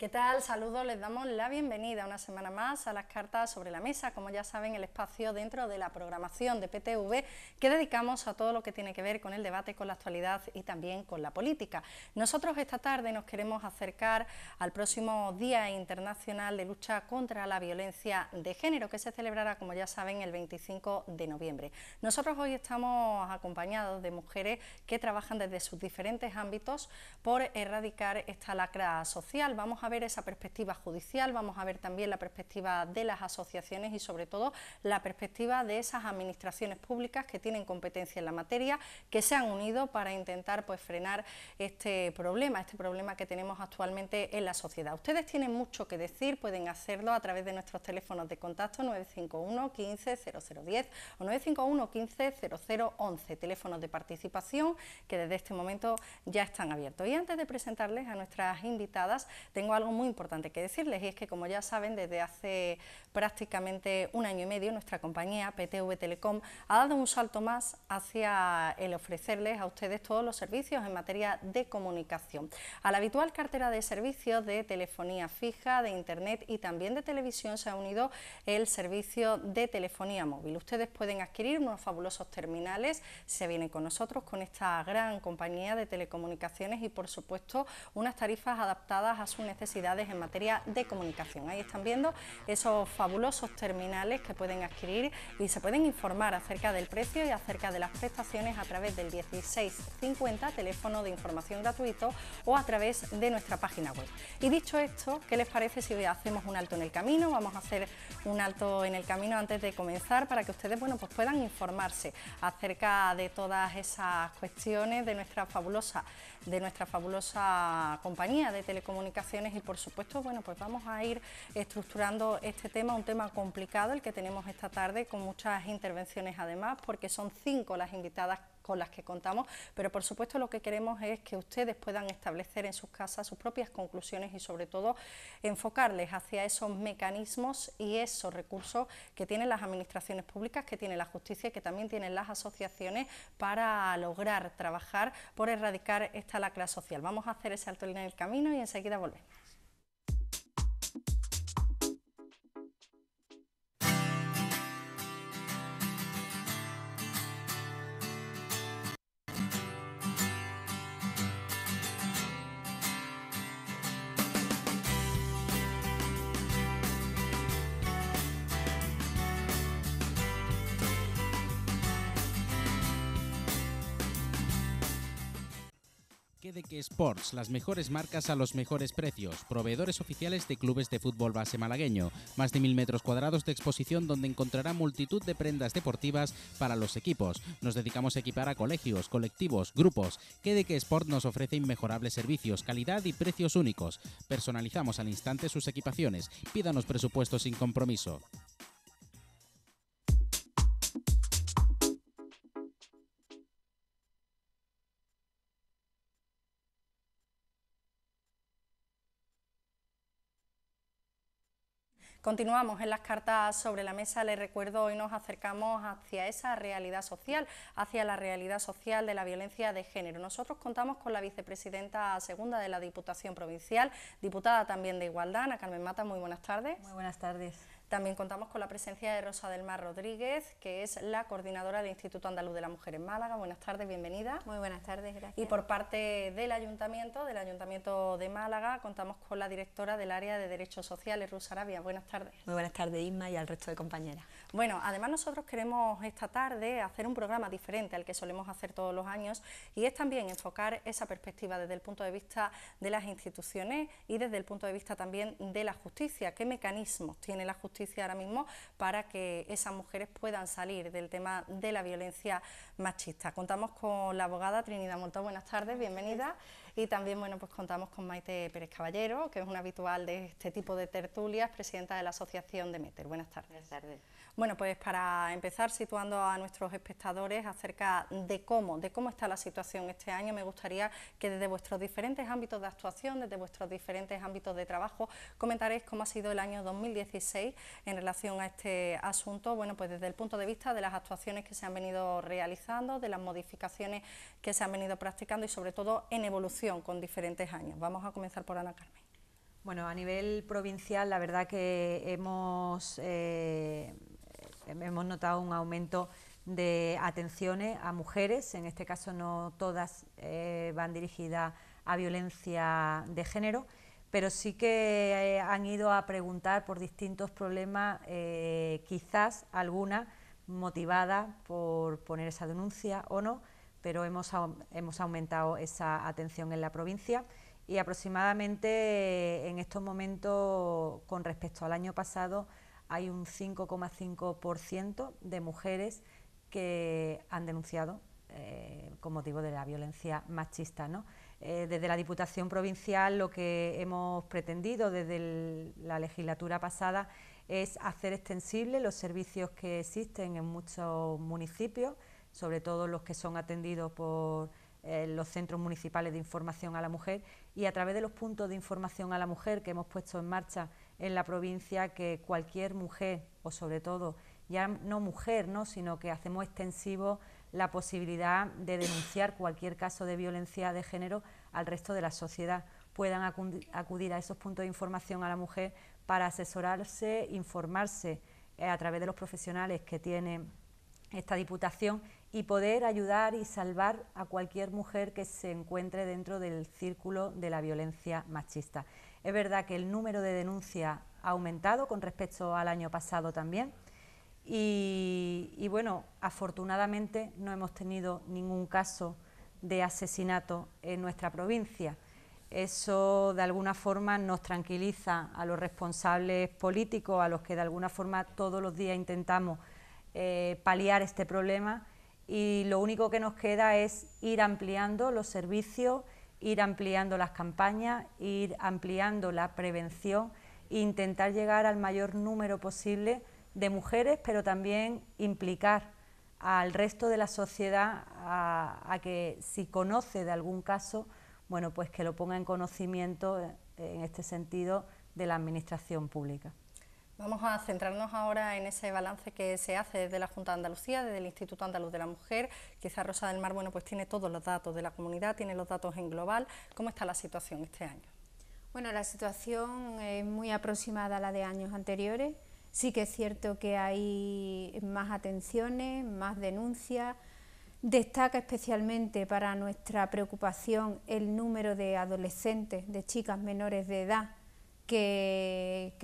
¿Qué tal? Saludos, les damos la bienvenida una semana más a las cartas sobre la mesa, como ya saben, el espacio dentro de la programación de PTV que dedicamos a todo lo que tiene que ver con el debate, con la actualidad y también con la política. Nosotros esta tarde nos queremos acercar al próximo Día Internacional de Lucha contra la Violencia de Género, que se celebrará, como ya saben, el 25 de noviembre. Nosotros hoy estamos acompañados de mujeres que trabajan desde sus diferentes ámbitos por erradicar esta lacra social. Vamos a ver esa perspectiva judicial, vamos a ver también la perspectiva de las asociaciones y sobre todo la perspectiva de esas administraciones públicas que tienen competencia en la materia, que se han unido para intentar frenar este problema que tenemos actualmente en la sociedad. Ustedes tienen mucho que decir, pueden hacerlo a través de nuestros teléfonos de contacto 951 15 0010 o 951 15 0011, teléfonos de participación que desde este momento ya están abiertos. Y antes de presentarles a nuestras invitadas, tengo algo muy importante que decirles, y es que, como ya saben, desde hace prácticamente un año y medio nuestra compañía PTV Telecom ha dado un salto más hacia el ofrecerles a ustedes todos los servicios en materia de comunicación. A la habitual cartera de servicios de telefonía fija, de internet y también de televisión se ha unido el servicio de telefonía móvil. Ustedes pueden adquirir unos fabulosos terminales, se vienen con nosotros, con esta gran compañía de telecomunicaciones y, por supuesto, unas tarifas adaptadas a sus necesidades en materia de comunicación. Ahí están viendo esos fabulosos terminales que pueden adquirir y se pueden informar acerca del precio y acerca de las prestaciones a través del 1650, teléfono de información gratuito, o a través de nuestra página web. Y dicho esto, ¿qué les parece si hacemos un alto en el camino? Vamos a hacer un alto en el camino antes de comenzar para que ustedes puedan informarse acerca de todas esas cuestiones de nuestra fabulosa compañía de telecomunicaciones. Y por supuesto, vamos a ir estructurando este tema, un tema complicado el que tenemos esta tarde, con muchas intervenciones además, porque son 5 las invitadas con las que contamos, pero por supuesto lo que queremos es que ustedes puedan establecer en sus casas sus propias conclusiones y sobre todo enfocarles hacia esos mecanismos y esos recursos que tienen las administraciones públicas, que tiene la justicia y que también tienen las asociaciones para lograr trabajar por erradicar esta lacra social. Vamos a hacer ese alto en el camino y enseguida volvemos. QDQ Sports, las mejores marcas a los mejores precios, proveedores oficiales de clubes de fútbol base malagueño, más de 1000 metros cuadrados de exposición donde encontrará multitud de prendas deportivas para los equipos. Nos dedicamos a equipar a colegios, colectivos, grupos. QDQ Sport nos ofrece inmejorables servicios, calidad y precios únicos. Personalizamos al instante sus equipaciones. Pídanos presupuesto sin compromiso. Continuamos en las cartas sobre la mesa. Les recuerdo, hoy nos acercamos hacia esa realidad social, hacia la realidad social de la violencia de género. Nosotros contamos con la vicepresidenta segunda de la Diputación Provincial, diputada también de Igualdad, Ana Carmen Mata. Muy buenas tardes. Muy buenas tardes. También contamos con la presencia de Rosa del Mar Rodríguez, que es la coordinadora del Instituto Andaluz de la Mujer en Málaga. Buenas tardes, bienvenida. Muy buenas tardes, gracias. Y por parte del Ayuntamiento de Málaga, contamos con la directora del área de Derechos Sociales, Ruth Sarabia. Buenas tardes. Muy buenas tardes, Isma, y al resto de compañeras. Bueno, además nosotros queremos esta tarde hacer un programa diferente al que solemos hacer todos los años, y es también enfocar esa perspectiva desde el punto de vista de las instituciones y desde el punto de vista también de la justicia. ¿Qué mecanismos tiene la justicia ahora mismo para que esas mujeres puedan salir del tema de la violencia machista? Contamos con la abogada Trinidad Moltó. Buenas tardes, bienvenida. Y también contamos con Maite Pérez Caballero, que es una habitual de este tipo de tertulias, presidenta de la Asociación Demeter. Buenas tardes. Buenas tardes. Bueno, pues para empezar, situando a nuestros espectadores acerca de cómo está la situación este año, me gustaría que desde vuestros diferentes ámbitos de actuación, desde vuestros diferentes ámbitos de trabajo, comentaréis cómo ha sido el año 2016 en relación a este asunto. Bueno, pues desde el punto de vista de las actuaciones que se han venido realizando, de las modificaciones que se han venido practicando y sobre todo en evolución con diferentes años. Vamos a comenzar por Ana Carmen. Bueno, a nivel provincial la verdad que hemos notado un aumento de atenciones a mujeres, en este caso no todas van dirigidas a violencia de género, pero sí que han ido a preguntar por distintos problemas, quizás algunas motivadas por poner esa denuncia o no, pero hemos aumentado esa atención en la provincia y aproximadamente en estos momentos, con respecto al año pasado, hay un 5,5% de mujeres que han denunciado con motivo de la violencia machista, ¿no? Desde la Diputación Provincial lo que hemos pretendido desde la legislatura pasada es hacer extensibles los servicios que existen en muchos municipios, sobre todo los que son atendidos por los centros municipales de información a la mujer, y a través de los puntos de información a la mujer que hemos puesto en marcha en la provincia, que cualquier mujer, o sobre todo ya no mujer, ¿no?, sino que hacemos extensivo la posibilidad de denunciar cualquier caso de violencia de género al resto de la sociedad, puedan acudir a esos puntos de información a la mujer para asesorarse, informarse a través de los profesionales que tiene esta Diputación y poder ayudar y salvar a cualquier mujer que se encuentre dentro del círculo de la violencia machista. Es verdad que el número de denuncias ha aumentado con respecto al año pasado también y bueno, afortunadamente no hemos tenido ningún caso de asesinato en nuestra provincia. Eso de alguna forma nos tranquiliza a los responsables políticos, a los que de alguna forma todos los días intentamos paliar este problema, y lo único que nos queda es ir ampliando los servicios, ir ampliando las campañas, ir ampliando la prevención e intentar llegar al mayor número posible de mujeres, pero también implicar al resto de la sociedad a que si conoce de algún caso, bueno, pues que lo ponga en conocimiento en este sentido de la Administración Pública. Vamos a centrarnos ahora en ese balance que se hace desde la Junta de Andalucía, desde el Instituto Andaluz de la Mujer. Quizá Rosa del Mar, bueno, pues tiene todos los datos de la comunidad, tiene los datos en global. ¿Cómo está la situación este año? Bueno, la situación es muy aproximada a la de años anteriores. Sí que es cierto que hay más atenciones, más denuncias. Destaca especialmente para nuestra preocupación el número de adolescentes, de chicas menores de edad, que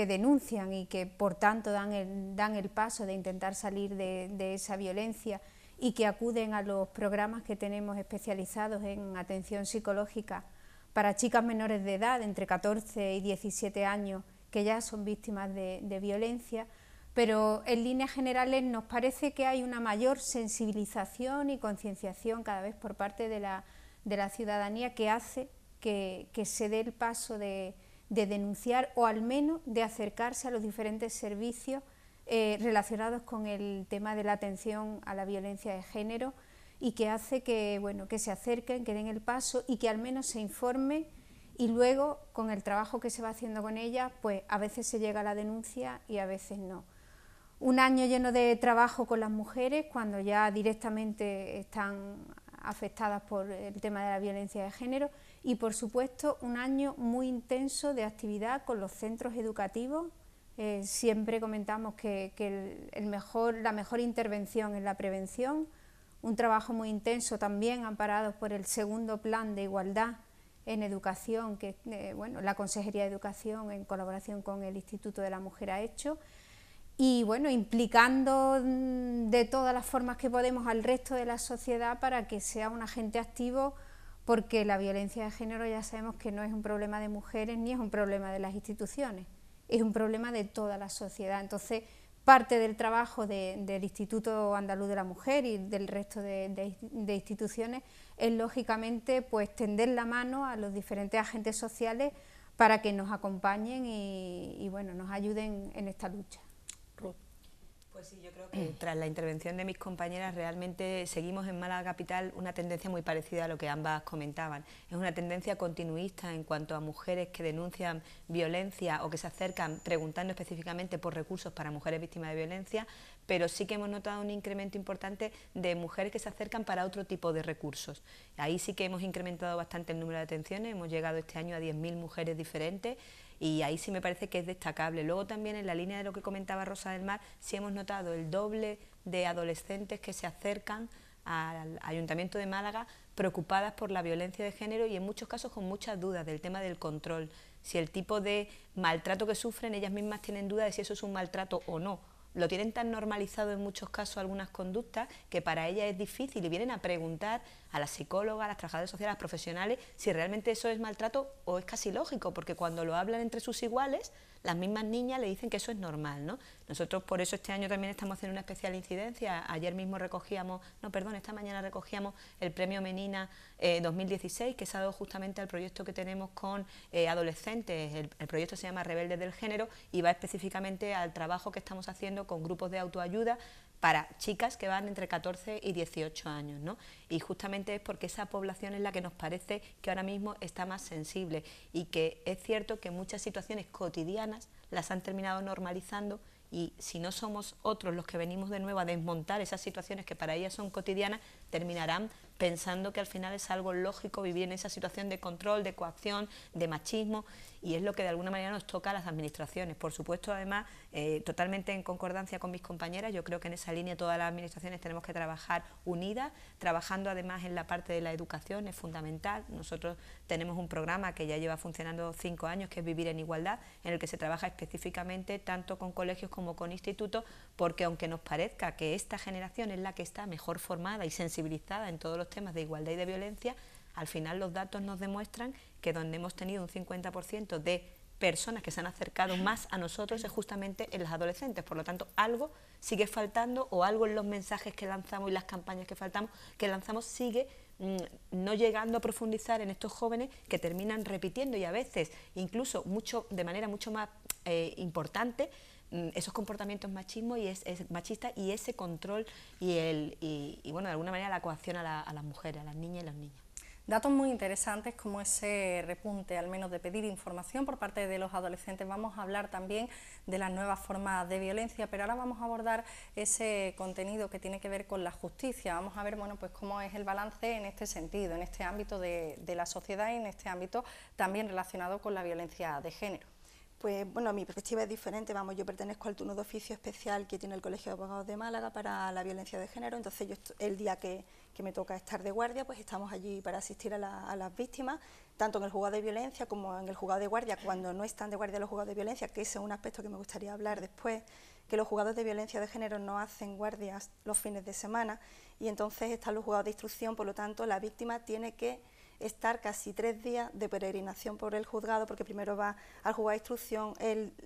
denuncian y que por tanto dan el paso de intentar salir de esa violencia y que acuden a los programas que tenemos especializados en atención psicológica para chicas menores de edad, entre 14 y 17 años, que ya son víctimas de violencia, pero en líneas generales nos parece que hay una mayor sensibilización y concienciación cada vez por parte de la ciudadanía que hace que se dé el paso de denunciar o al menos de acercarse a los diferentes servicios relacionados con el tema de la atención a la violencia de género, y que hace que se acerquen, que den el paso y que al menos se informen, y luego con el trabajo que se va haciendo con ellas, pues a veces se llega a la denuncia y a veces no. Un año lleno de trabajo con las mujeres cuando ya directamente están afectadas por el tema de la violencia de género, y por supuesto un año muy intenso de actividad con los centros educativos. Siempre comentamos que la mejor intervención es la prevención, un trabajo muy intenso también amparados por el segundo plan de igualdad en educación que la Consejería de Educación en colaboración con el Instituto de la Mujer ha hecho, y bueno, implicando de todas las formas que podemos al resto de la sociedad para que sea un agente activo, porque la violencia de género ya sabemos que no es un problema de mujeres ni es un problema de las instituciones, es un problema de toda la sociedad. Entonces, parte del trabajo del Instituto Andaluz de la Mujer y del resto de instituciones es lógicamente pues tender la mano a los diferentes agentes sociales para que nos acompañen y nos ayuden en esta lucha. Pues sí, yo creo que tras la intervención de mis compañeras realmente seguimos en Málaga Capital una tendencia muy parecida a lo que ambas comentaban. Es una tendencia continuista en cuanto a mujeres que denuncian violencia o que se acercan preguntando específicamente por recursos para mujeres víctimas de violencia, pero sí que hemos notado un incremento importante de mujeres que se acercan para otro tipo de recursos. Ahí sí que hemos incrementado bastante el número de atenciones, hemos llegado este año a 10.000 mujeres diferentes, y ahí sí me parece que es destacable. Luego también en la línea de lo que comentaba Rosa del Mar, sí hemos notado el doble de adolescentes que se acercan al Ayuntamiento de Málaga preocupadas por la violencia de género y en muchos casos con muchas dudas del tema del control. Si el tipo de maltrato que sufren, ellas mismas tienen dudas de si eso es un maltrato o no. Lo tienen tan normalizado en muchos casos algunas conductas que para ellas es difícil y vienen a preguntar a las psicólogas, a las trabajadoras sociales, a las profesionales si realmente eso es maltrato o es casi lógico, porque cuando lo hablan entre sus iguales, las mismas niñas le dicen que eso es normal, ¿no? Nosotros por eso este año también estamos haciendo una especial incidencia. Ayer mismo esta mañana recogíamos el premio Menina 2016, que se ha dado justamente al proyecto que tenemos con adolescentes. El proyecto se llama Rebeldes del Género y va específicamente al trabajo que estamos haciendo con grupos de autoayuda para chicas que van entre 14 y 18 años, ¿no? Y justamente es porque esa población es la que nos parece que ahora mismo está más sensible y que es cierto que muchas situaciones cotidianas las han terminado normalizando, y si no somos otros los que venimos de nuevo a desmontar esas situaciones que para ellas son cotidianas, terminarán pensando que al final es algo lógico vivir en esa situación de control, de coacción, de machismo, y es lo que de alguna manera nos toca a las administraciones. Por supuesto, además, totalmente en concordancia con mis compañeras, yo creo que en esa línea todas las administraciones tenemos que trabajar unidas, trabajando además en la parte de la educación, es fundamental. Nosotros tenemos un programa que ya lleva funcionando 5 años, que es Vivir en Igualdad, en el que se trabaja específicamente tanto con colegios como con institutos, porque aunque nos parezca que esta generación es la que está mejor formada y sensibilizada en todos los temas de igualdad y de violencia, al final los datos nos demuestran que donde hemos tenido un 50% de personas que se han acercado más a nosotros es justamente en las adolescentes. Por lo tanto, algo sigue faltando, o algo en los mensajes que lanzamos y las campañas que lanzamos sigue no llegando a profundizar en estos jóvenes, que terminan repitiendo y a veces incluso de manera mucho más importante esos comportamientos machismo y es machista, y ese control y bueno, de alguna manera la coacción a las mujeres, a las niñas y los niños. Datos muy interesantes como ese repunte, al menos de pedir información por parte de los adolescentes. Vamos a hablar también de las nuevas formas de violencia, pero ahora vamos a abordar ese contenido que tiene que ver con la justicia. Vamos a ver, bueno, pues cómo es el balance en este sentido, en este ámbito de la sociedad y en este ámbito también relacionado con la violencia de género. Pues bueno, mi perspectiva es diferente. Vamos, yo pertenezco al turno de oficio especial que tiene el Colegio de Abogados de Málaga para la violencia de género. Entonces, el día que me toca estar de guardia, pues estamos allí para asistir a las víctimas, tanto en el juzgado de violencia como en el juzgado de guardia, cuando no están de guardia los juzgados de violencia, que ese es un aspecto que me gustaría hablar después, que los juzgados de violencia de género no hacen guardias los fines de semana, y entonces están los juzgados de instrucción. Por lo tanto, la víctima tiene que estar casi 3 días de peregrinación por el juzgado, porque primero va al juzgado de instrucción,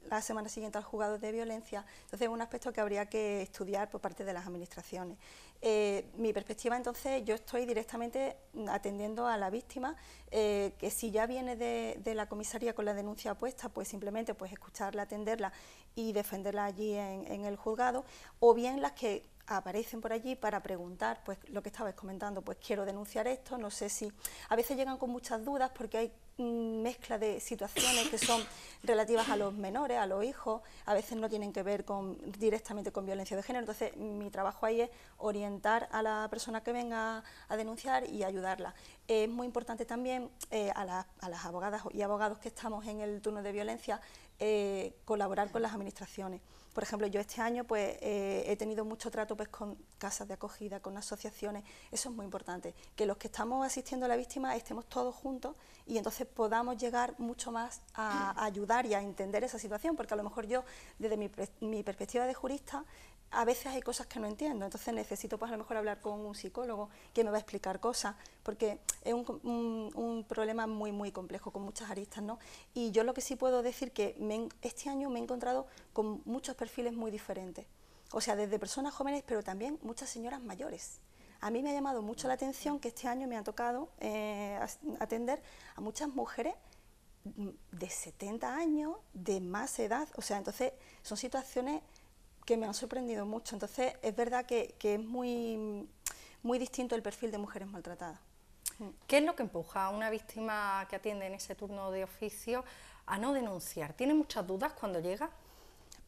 la semana siguiente al juzgado de violencia. Entonces es un aspecto que habría que estudiar por parte de las administraciones. Mi perspectiva, entonces, yo estoy directamente atendiendo a la víctima, que si ya viene de la comisaría con la denuncia puesta, pues simplemente pues escucharla, atenderla y defenderla allí en el juzgado, o bien las que aparecen por allí para preguntar, pues lo que estabais comentando, pues quiero denunciar esto, no sé si... A veces llegan con muchas dudas porque hay mezcla de situaciones que son relativas a los menores, a los hijos, a veces no tienen que ver directamente con violencia de género. Entonces mi trabajo ahí es orientar a la persona que venga a denunciar y ayudarla. Es muy importante también a las abogadas y abogados que estamos en el turno de violencia colaborar con las administraciones. Por ejemplo, yo este año pues he tenido mucho trato pues con casas de acogida, con asociaciones. Eso es muy importante, que los que estamos asistiendo a la víctima estemos todos juntos y entonces podamos llegar mucho más a ayudar y a entender esa situación, porque a lo mejor yo, desde mi perspectiva de jurista, a veces hay cosas que no entiendo, entonces necesito pues a lo mejor hablar con un psicólogo que me va a explicar cosas, porque es un problema muy muy complejo, con muchas aristas, ¿no? Y yo lo que sí puedo decir que este año me he encontrado con muchos perfiles muy diferentes, o sea, desde personas jóvenes, pero también muchas señoras mayores. A mí me ha llamado mucho la atención que este año me ha tocado atender a muchas mujeres de 70 años, de más edad, o sea, entonces son situaciones que me han sorprendido mucho. Entonces, es verdad que es muy distinto el perfil de mujeres maltratadas. ¿Qué es lo que empuja a una víctima que atiende en ese turno de oficio a no denunciar? ¿Tiene muchas dudas cuando llega?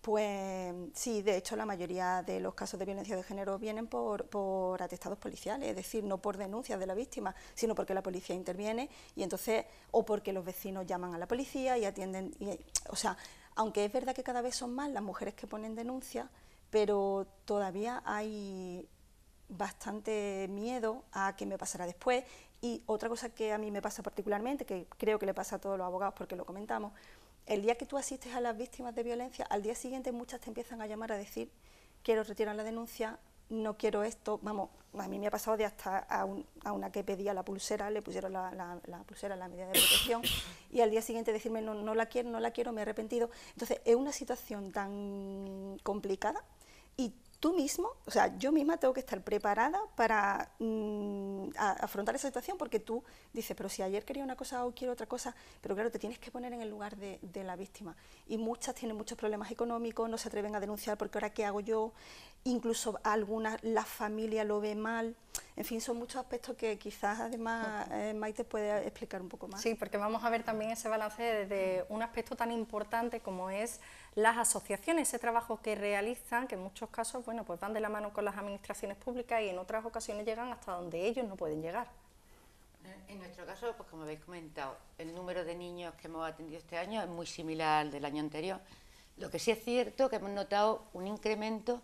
Pues sí, de hecho la mayoría de los casos de violencia de género vienen por atestados policiales, es decir, no por denuncias de la víctima, sino porque la policía interviene y entonces, o porque los vecinos llaman a la policía y atienden, o sea, aunque es verdad que cada vez son más las mujeres que ponen denuncias, pero todavía hay bastante miedo a qué me pasará después. Y otra cosa que a mí me pasa particularmente, que creo que le pasa a todos los abogados porque lo comentamos, el día que tú asistes a las víctimas de violencia, al día siguiente muchas te empiezan a llamar a decir, quiero retirar la denuncia, no quiero esto, vamos, a mí me ha pasado de hasta a una que pedía la pulsera, le pusieron la pulsera, la medida de protección, y al día siguiente decirme, no la quiero, me he arrepentido. Entonces, es una situación tan complicada y tú mismo, o sea, yo misma tengo que estar preparada para afrontar esa situación, porque tú dices, pero si ayer quería una cosa o quiero otra cosa, pero claro, te tienes que poner en el lugar de la víctima. Y muchas tienen muchos problemas económicos, no se atreven a denunciar porque ahora ¿qué hago yo? Incluso algunas, la familia lo ve mal. En fin, son muchos aspectos que quizás además Maite puede explicar un poco más. Sí, porque vamos a ver también ese balance desde un aspecto tan importante como es las asociaciones, ese trabajo que realizan, que en muchos casos, bueno, pues van de la mano con las administraciones públicas y en otras ocasiones llegan hasta donde ellos no pueden llegar. En nuestro caso, pues como habéis comentado, el número de niños que hemos atendido este año es muy similar al del año anterior. Lo que sí es cierto que hemos notado un incremento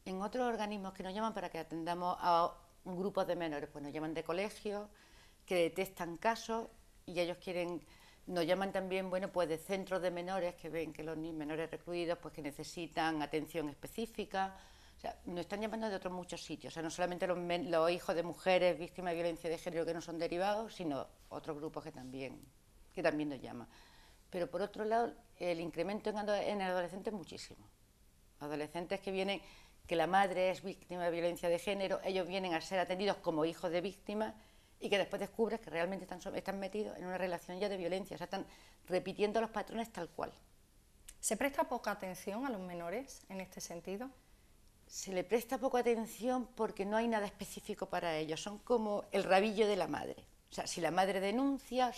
en otros organismos que nos llaman para que atendamos a un grupo de menores, pues nos llaman de colegios, que detectan casos y ellos nos llaman también, bueno, pues de centros de menores que ven que los menores recluidos pues que necesitan atención específica. O sea, nos están llamando de otros muchos sitios, o sea, no solamente los hijos de mujeres víctimas de violencia de género que no son derivados, sino otros grupos que también nos llaman. Pero por otro lado, el incremento en adolescentes es muchísimo. Adolescentes que vienen, que la madre es víctima de violencia de género, ellos vienen a ser atendidos como hijos de víctimas y que después descubres que realmente están metidos en una relación ya de violencia, o sea, están repitiendo los patrones tal cual. ¿Se presta poca atención a los menores en este sentido? Se le presta poca atención porque no hay nada específico para ellos, son como el rabillo de la madre. O sea, si la madre denuncia,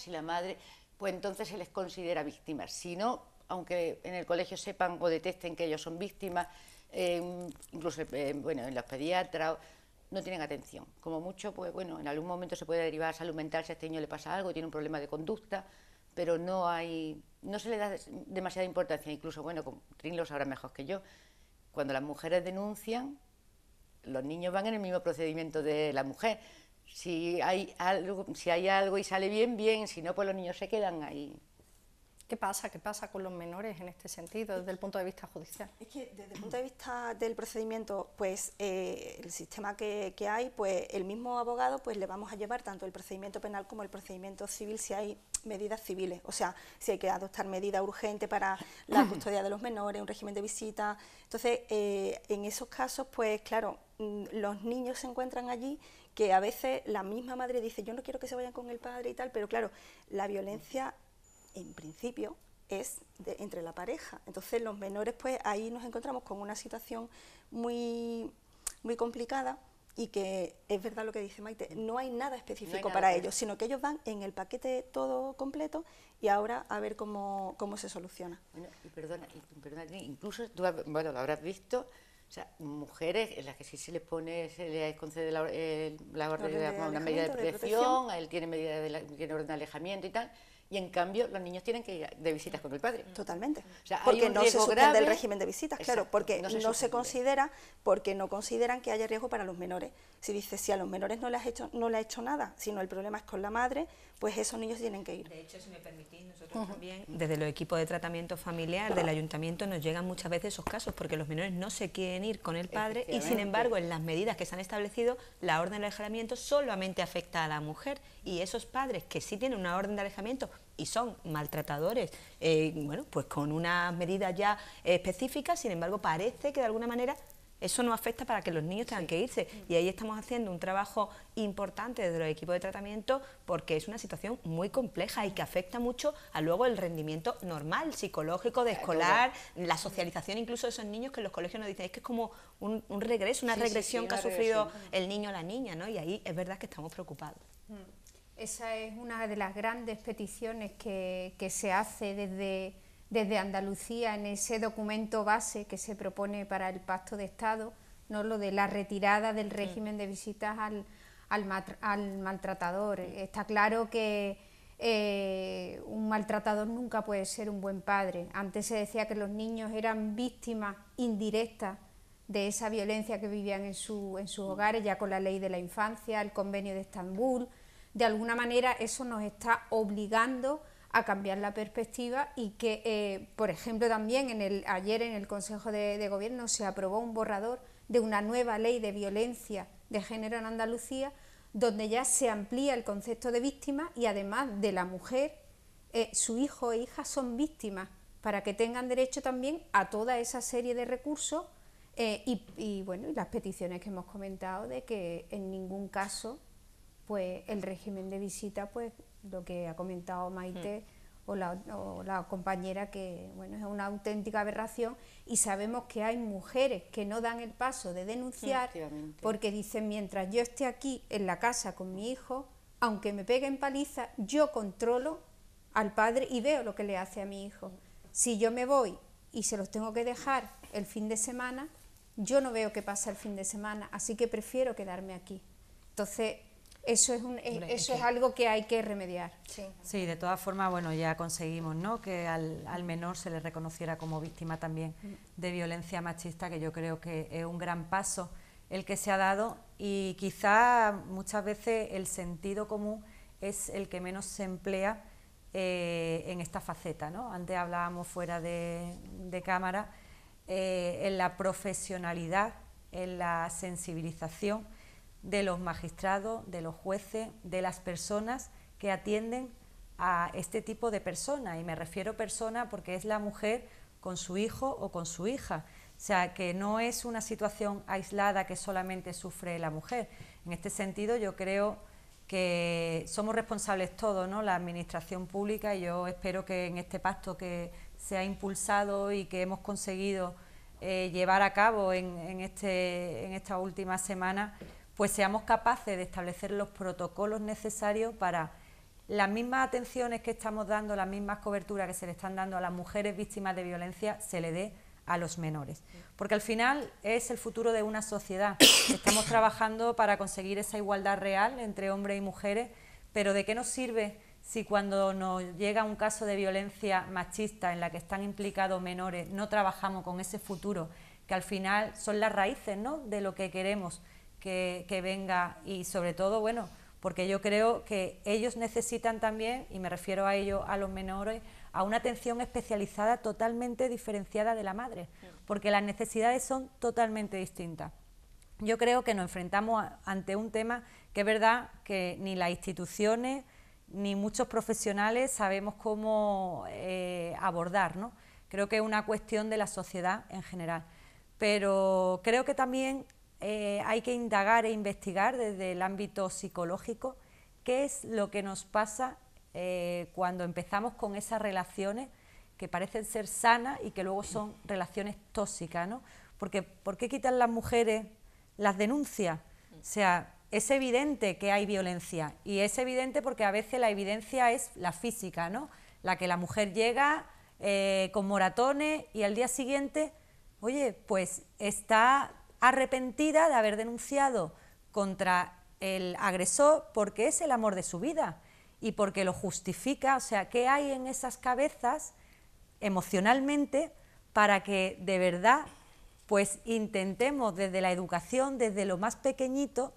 pues entonces se les considera víctimas. Si no, aunque en el colegio sepan o detecten que ellos son víctimas, incluso bueno, en los pediatras, no tienen atención. Como mucho, pues bueno, en algún momento se puede derivar a salud mental si a este niño le pasa algo, tiene un problema de conducta, pero no se le da demasiada importancia. Incluso, bueno, Trin lo sabrá mejor que yo, cuando las mujeres denuncian, los niños van en el mismo procedimiento de la mujer. Si hay algo y sale bien, bien, si no, pues los niños se quedan ahí. ¿Qué pasa con los menores en este sentido, desde el punto de vista judicial? Es que desde el punto de vista del procedimiento, pues el sistema que hay, pues el mismo abogado pues le vamos a llevar tanto el procedimiento penal como el procedimiento civil si hay medidas civiles, o sea, si hay que adoptar medidas urgentes para la custodia de los menores, un régimen de visita. Entonces, en esos casos, pues claro, los niños se encuentran allí que a veces la misma madre dice, yo no quiero que se vayan con el padre y tal, pero claro, la violencia en principio es entre la pareja. Entonces los menores, pues ahí nos encontramos con una situación muy, muy complicada y que es verdad lo que dice Maite, no hay nada específico para ellos, sino que ellos van en el paquete todo completo y ahora a ver cómo se soluciona. Bueno, y perdona, incluso tú, bueno, lo habrás visto, o sea, mujeres en las que sí se les concede la orden de una medida de protección, él tiene tiene orden de alejamiento y tal. Y en cambio los niños tienen que ir de visitas con el padre. Totalmente. O sea, porque no se suspende el régimen de visitas, exacto, claro, porque no se considera, porque no consideran que haya riesgo para los menores. Si dice, si a los menores no le ha hecho nada, sino el problema es con la madre, pues esos niños tienen que ir. De hecho, si me permitís, nosotros también, desde los equipos de tratamiento familiar del ayuntamiento, nos llegan muchas veces esos casos, porque los menores no se quieren ir con el padre y sin embargo en las medidas que se han establecido, la orden de alejamiento solamente afecta a la mujer y esos padres que sí tienen una orden de alejamiento y son maltratadores, bueno, pues con unas medidas ya específicas, sin embargo parece que de alguna manera eso no afecta para que los niños tengan que irse. Y ahí estamos haciendo un trabajo importante desde los equipos de tratamiento, porque es una situación muy compleja y que afecta mucho a luego el rendimiento normal, psicológico, de escolar, la socialización incluso de esos niños, que en los colegios nos dicen, es que es como un regreso, una regresión que ha sufrido el niño o la niña, ¿no? Y ahí es verdad que estamos preocupados. Esa es una de las grandes peticiones que se hace desde Andalucía en ese documento base que se propone para el Pacto de Estado, ¿no? Lo de la retirada del régimen de visitas al maltratador. Está claro que un maltratador nunca puede ser un buen padre. Antes se decía que los niños eran víctimas indirectas de esa violencia que vivían en sus hogares, ya con la ley de la infancia, el convenio de Estambul. De alguna manera eso nos está obligando a cambiar la perspectiva y que, por ejemplo, también ayer en el Consejo de Gobierno se aprobó un borrador de una nueva ley de violencia de género en Andalucía, donde ya se amplía el concepto de víctima y además de la mujer, su hijo e hija son víctimas, para que tengan derecho también a toda esa serie de recursos y las peticiones que hemos comentado de que en ningún caso pues el régimen de visita, pues lo que ha comentado Maite o la compañera, que bueno, es una auténtica aberración, y sabemos que hay mujeres que no dan el paso de denunciar porque dicen, mientras yo esté aquí en la casa con mi hijo, aunque me peguen paliza, yo controlo al padre y veo lo que le hace a mi hijo. Si yo me voy y se los tengo que dejar el fin de semana, yo no veo qué pasa el fin de semana, así que prefiero quedarme aquí. Entonces, eso es algo que hay que remediar. Sí, de todas formas, bueno, ya conseguimos, ¿no?, que al menor se le reconociera como víctima también de violencia machista, que yo creo que es un gran paso el que se ha dado, y quizá muchas veces el sentido común es el que menos se emplea en esta faceta, ¿no? Antes hablábamos fuera de cámara, en la profesionalidad, en la sensibilización de los magistrados, de los jueces, de las personas que atienden a este tipo de personas, y me refiero a persona porque es la mujer con su hijo o con su hija, o sea, que no es una situación aislada que solamente sufre la mujer. En este sentido yo creo que somos responsables todos, ¿no?, la administración pública, y yo espero que en este pacto que se ha impulsado y que hemos conseguido llevar a cabo en esta última semana, pues seamos capaces de establecer los protocolos necesarios para las mismas atenciones que estamos dando, las mismas coberturas que se le están dando a las mujeres víctimas de violencia, se le dé a los menores. Porque al final es el futuro de una sociedad. Estamos trabajando para conseguir esa igualdad real entre hombres y mujeres, pero ¿de qué nos sirve si cuando nos llega un caso de violencia machista en la que están implicados menores no trabajamos con ese futuro, que al final son las raíces, ¿no?, de lo que queremos que venga? Y sobre todo, bueno, porque yo creo que ellos necesitan también, y me refiero a ellos, a los menores, a una atención especializada totalmente diferenciada de la madre, porque las necesidades son totalmente distintas. Yo creo que nos enfrentamos ante un tema que es verdad que ni las instituciones ni muchos profesionales sabemos cómo abordar, ¿no? Creo que es una cuestión de la sociedad en general, pero creo que también hay que indagar e investigar desde el ámbito psicológico qué es lo que nos pasa cuando empezamos con esas relaciones que parecen ser sanas y que luego son relaciones tóxicas, ¿no? Porque ¿por qué quitan las mujeres las denuncias? O sea, es evidente que hay violencia, y es evidente porque a veces la evidencia es la física, ¿no? La que la mujer llega con moratones y al día siguiente, oye, pues está arrepentida de haber denunciado contra el agresor porque es el amor de su vida y porque lo justifica. O sea, ¿qué hay en esas cabezas emocionalmente para que de verdad pues intentemos desde la educación, desde lo más pequeñito,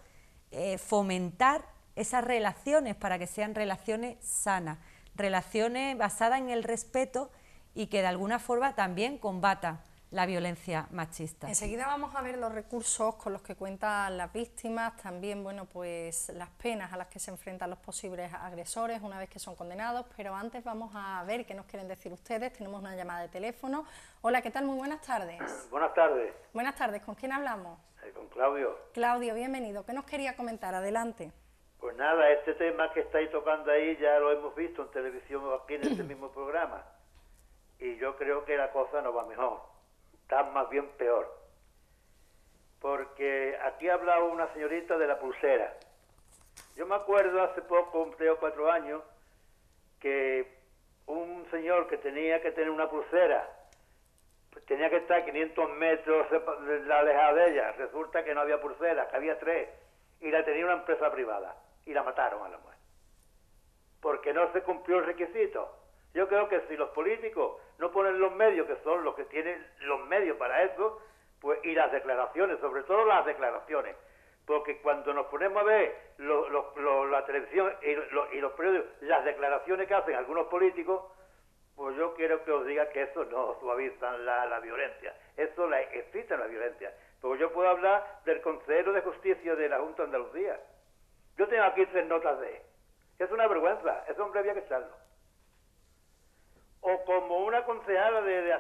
fomentar esas relaciones para que sean relaciones sanas, relaciones basadas en el respeto y que de alguna forma también combata la violencia machista. Enseguida vamos a ver los recursos con los que cuentan las víctimas, también bueno, pues las penas a las que se enfrentan los posibles agresores una vez que son condenados, pero antes vamos a ver qué nos quieren decir ustedes. Tenemos una llamada de teléfono. Hola, ¿qué tal? Muy buenas tardes. Buenas tardes. Buenas tardes, ¿con quién hablamos? Con Claudio. Claudio, bienvenido. ¿Qué nos quería comentar? Adelante. Pues nada, este tema que estáis tocando ahí ya lo hemos visto en televisión aquí en este mismo programa. Y yo creo que la cosa no va mejor, está más bien peor. Porque aquí ha hablado una señorita de la pulsera. Yo me acuerdo hace poco, 3 o 4 años, que un señor que tenía que tener una pulsera, pues tenía que estar 500 metros alejado de ella. Resulta que no había pulsera, que había 3, y la tenía una empresa privada, y la mataron a la mujer. Porque no se cumplió el requisito. Yo creo que si los políticos no ponen los medios, que son los que tienen los medios para eso, pues y las declaraciones, sobre todo las declaraciones, porque cuando nos ponemos a ver la televisión y los periódicos, las declaraciones que hacen algunos políticos, pues yo quiero que os diga que eso no suavizan la violencia, eso existe la violencia. Porque yo puedo hablar del consejero de justicia de la Junta de Andalucía. Yo tengo aquí 3 notas de él. Es una vergüenza, ese hombre había que echarlo. O como una concejala de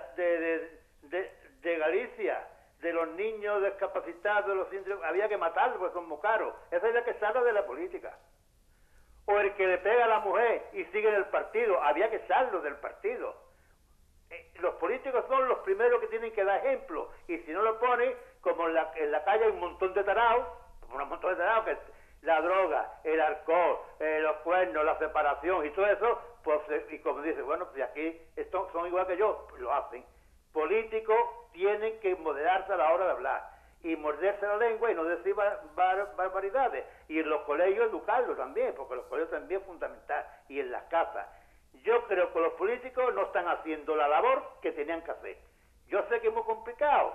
Galicia, de los niños discapacitados, de los síndromes, había que matarlos porque son muy caros. Esa es la que sale de la política. O el que le pega a la mujer y sigue en el partido, había que echarlo del partido. Los políticos son los primeros que tienen que dar ejemplo, y si no lo ponen, como en la calle hay un montón de tarados, que la droga, el alcohol, los cuernos, la separación y todo eso, pues, y como dice, bueno, pues aquí estos son igual que yo, pues lo hacen. Políticos tienen que moderarse a la hora de hablar y morderse la lengua y no decir barbaridades. Y en los colegios educarlos también, porque los colegios también es fundamental, y en las casas. Yo creo que los políticos no están haciendo la labor que tenían que hacer. Yo sé que es muy complicado,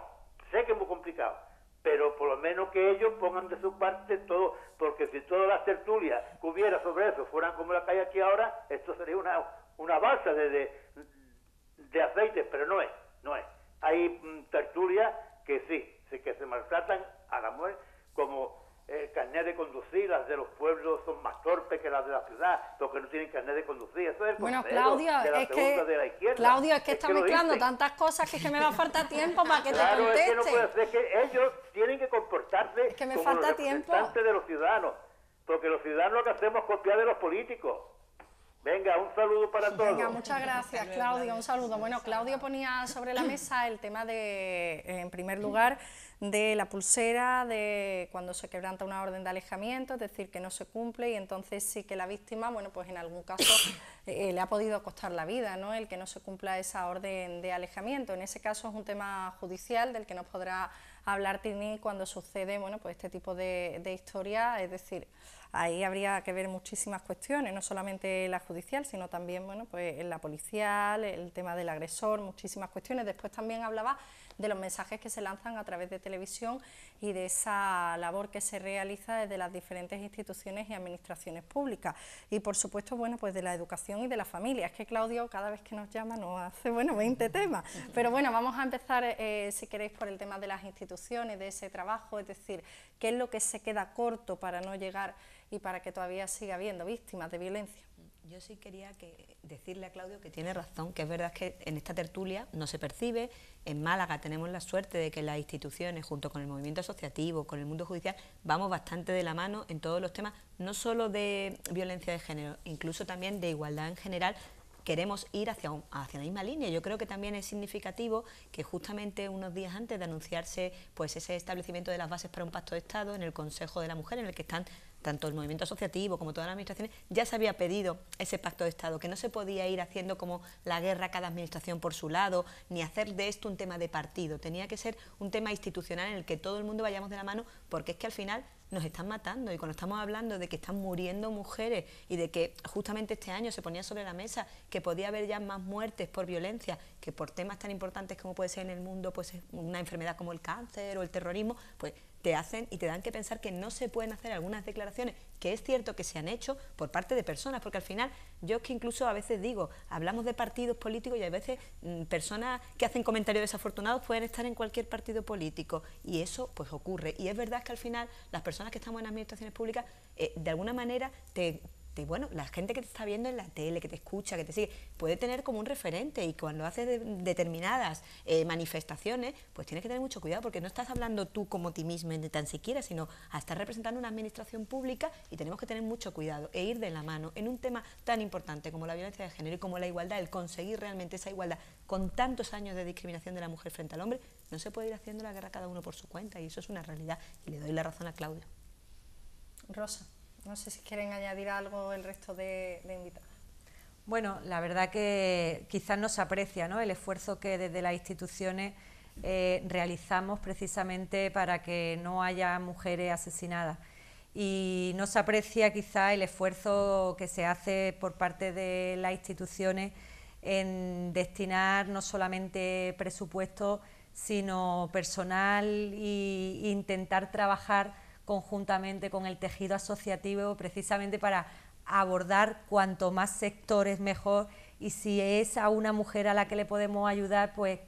pero por lo menos que ellos pongan de su parte todo, porque si todas las tertulias que hubiera sobre eso fueran como la que hay aquí ahora, esto sería una balsa de aceite, pero no es. Hay tertulias que sí, que se maltratan a la mujer, como el carnet de conducir. Las de los pueblos son más torpes que las de la ciudad, porque no tienen carnet de conducir. Eso es el bueno, Claudio, es que está mezclando tantas cosas que me va a faltar tiempo para que te conteste. Es que no puede ser, que ellos tienen que comportarse que me como falta los representantes de los ciudadanos, porque los ciudadanos lo que hacemos es copiar de los políticos. Venga, un saludo para todos. Venga, muchas gracias, Claudio, un saludo. Bueno, Claudio ponía sobre la mesa el tema de, en primer lugar, de la pulsera, de cuando se quebranta una orden de alejamiento, es decir, que no se cumple, y entonces sí que la víctima, bueno, pues en algún caso le ha podido costar la vida, ¿no?, el que no se cumpla esa orden de alejamiento. En ese caso es un tema judicial del que nos podrá hablar Tini cuando sucede, bueno, pues este tipo de historia, es decir, ahí habría que ver muchísimas cuestiones, no solamente la judicial, sino también, bueno, pues en la policial, el tema del agresor, muchísimas cuestiones. Después también hablaba de los mensajes que se lanzan a través de televisión y de esa labor que se realiza desde las diferentes instituciones y administraciones públicas. Y por supuesto, bueno, pues de la educación y de la familia. Es que Claudio cada vez que nos llama nos hace, bueno, 20 temas. Pero bueno, vamos a empezar, si queréis, por el tema de las instituciones, de ese trabajo, es decir, qué es lo que se queda corto para no llegar y para que todavía siga habiendo víctimas de violencia. Yo sí quería decirle a Claudio que tiene razón, que es verdad que en esta tertulia no se percibe. En Málaga tenemos la suerte de que las instituciones, junto con el movimiento asociativo, con el mundo judicial, vamos bastante de la mano en todos los temas, no solo de violencia de género, incluso también de igualdad en general. Queremos ir hacia la misma línea. Yo creo que también es significativo que justamente unos días antes de anunciarse pues ese establecimiento de las bases para un pacto de Estado en el Consejo de la Mujer, en el que están tanto el movimiento asociativo como todas las administraciones, ya se había pedido ese pacto de Estado, que no se podía ir haciendo como la guerra cada administración por su lado, ni hacer de esto un tema de partido. Tenía que ser un tema institucional en el que todo el mundo vayamos de la mano, porque es que al final nos están matando, y cuando estamos hablando de que están muriendo mujeres y de que justamente este año se ponía sobre la mesa que podía haber ya más muertes por violencia que por temas tan importantes como puede ser en el mundo, pues una enfermedad como el cáncer o el terrorismo, pues te hacen y te dan que pensar que no se pueden hacer algunas declaraciones, que es cierto que se han hecho por parte de personas, porque al final, yo es que incluso a veces digo, hablamos de partidos políticos y a veces personas que hacen comentarios desafortunados pueden estar en cualquier partido político, y eso pues ocurre, y es verdad que al final las personas que estamos en administraciones públicas, de alguna manera bueno, la gente que te está viendo en la tele, que te escucha, que te sigue, puede tener como un referente, y cuando haces determinadas manifestaciones, pues tienes que tener mucho cuidado, porque no estás hablando tú como ti mismo ni tan siquiera, sino a estar representando una administración pública, y tenemos que tener mucho cuidado e ir de la mano en un tema tan importante como la violencia de género y como la igualdad, el conseguir realmente esa igualdad con tantos años de discriminación de la mujer frente al hombre. No se puede ir haciendo la guerra cada uno por su cuenta, y eso es una realidad, y le doy la razón a Claudia. Rosa, no sé si quieren añadir algo el resto de invitados. Bueno, la verdad que quizás no se aprecia, ¿no?, el esfuerzo que desde las instituciones realizamos precisamente para que no haya mujeres asesinadas, y no se aprecia quizás el esfuerzo que se hace por parte de las instituciones en destinar no solamente presupuesto, sino personal, e intentar trabajar conjuntamente con el tejido asociativo precisamente para abordar cuanto más sectores mejor, y si es a una mujer a la que le podemos ayudar, pues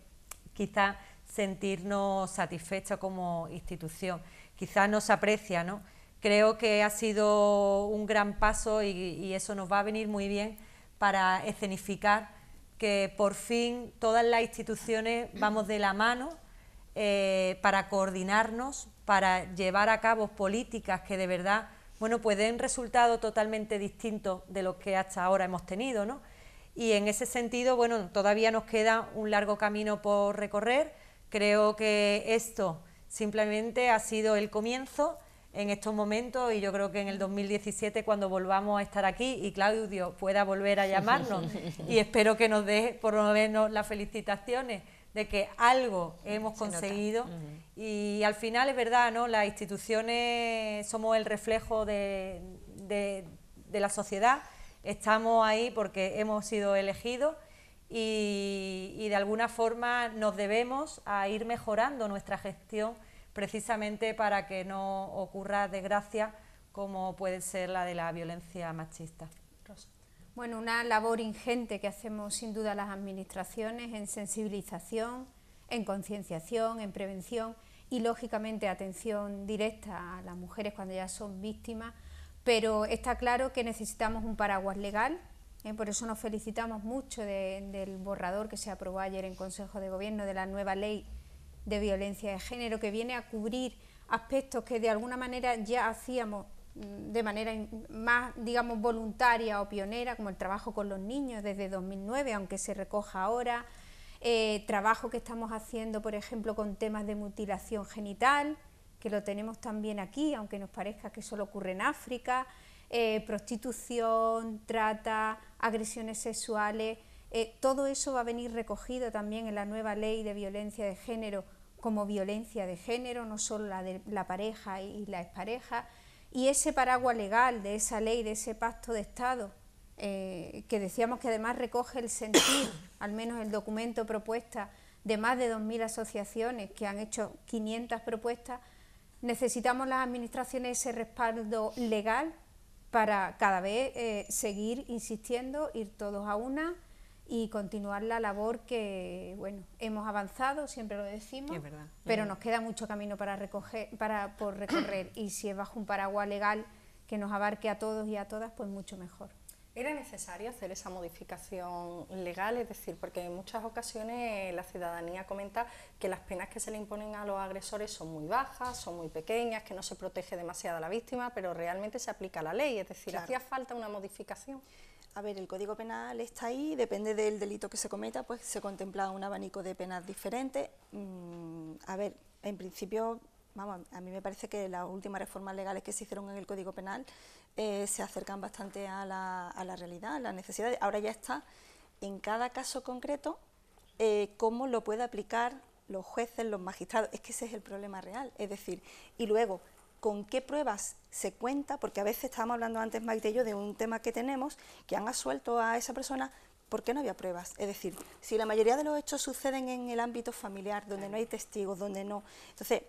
quizás sentirnos satisfechos como institución. Quizás no se aprecia, ¿no? Creo que ha sido un gran paso, y eso nos va a venir muy bien para escenificar que por fin todas las instituciones vamos de la mano para coordinarnos, para llevar a cabo políticas que de verdad, bueno, pues den resultados totalmente distintos de los que hasta ahora hemos tenido, ¿no? Y en ese sentido, bueno, todavía nos queda un largo camino por recorrer. Creo que esto simplemente ha sido el comienzo en estos momentos, y yo creo que en el 2017, cuando volvamos a estar aquí y Claudio pueda volver a llamarnos, y espero que nos dé por lo menos las felicitaciones de que algo hemos conseguido. Y al final es verdad, ¿no?, las instituciones somos el reflejo de la sociedad, estamos ahí porque hemos sido elegidos, y de alguna forma nos debemos a ir mejorando nuestra gestión precisamente para que no ocurra desgracia como puede ser la de la violencia machista. Rosa. Bueno, una labor ingente que hacemos sin duda las administraciones en sensibilización, en concienciación, en prevención y lógicamente atención directa a las mujeres cuando ya son víctimas, pero está claro que necesitamos un paraguas legal, por eso nos felicitamos mucho del borrador que se aprobó ayer en Consejo de Gobierno de la nueva ley de violencia de género, que viene a cubrir aspectos que de alguna manera ya hacíamos de manera más, digamos, voluntaria o pionera, como el trabajo con los niños desde 2009, aunque se recoja ahora, trabajo que estamos haciendo, por ejemplo, con temas de mutilación genital, que lo tenemos también aquí, aunque nos parezca que solo ocurre en África, prostitución, trata, agresiones sexuales, todo eso va a venir recogido también en la nueva ley de violencia de género como violencia de género, no solo la de la pareja y la expareja, y ese paraguas legal de esa ley, de ese pacto de Estado, que decíamos que además recoge el sentir, al menos el documento propuesta de más de 2.000 asociaciones que han hecho 500 propuestas, necesitamos las administraciones ese respaldo legal para cada vez seguir insistiendo, ir todos a una y continuar la labor que, bueno, hemos avanzado, siempre lo decimos, pero nos queda mucho camino por recorrer, y si es bajo un paraguas legal que nos abarque a todos y a todas, pues mucho mejor. ¿Era necesario hacer esa modificación legal? Es decir, porque en muchas ocasiones la ciudadanía comenta que las penas que se le imponen a los agresores son muy bajas, son muy pequeñas, que no se protege demasiado a la víctima, pero realmente se aplica la ley, es decir, ¿hacía falta una modificación? A ver, el Código Penal está ahí, depende del delito que se cometa, pues se contempla un abanico de penas diferentes. A ver, en principio, vamos, a mí me parece que las últimas reformas legales que se hicieron en el Código Penal se acercan bastante a la realidad, a las necesidades. Ahora ya está en cada caso concreto cómo lo puede aplicar los jueces, los magistrados. Es que ese es el problema real, es decir, y luego con qué pruebas se cuenta, porque a veces estábamos hablando antes, Maite y yo, de un tema que tenemos, que han absuelto a esa persona, ¿por qué no había pruebas? Es decir, si la mayoría de los hechos suceden en el ámbito familiar, donde no hay testigos, donde no... Entonces,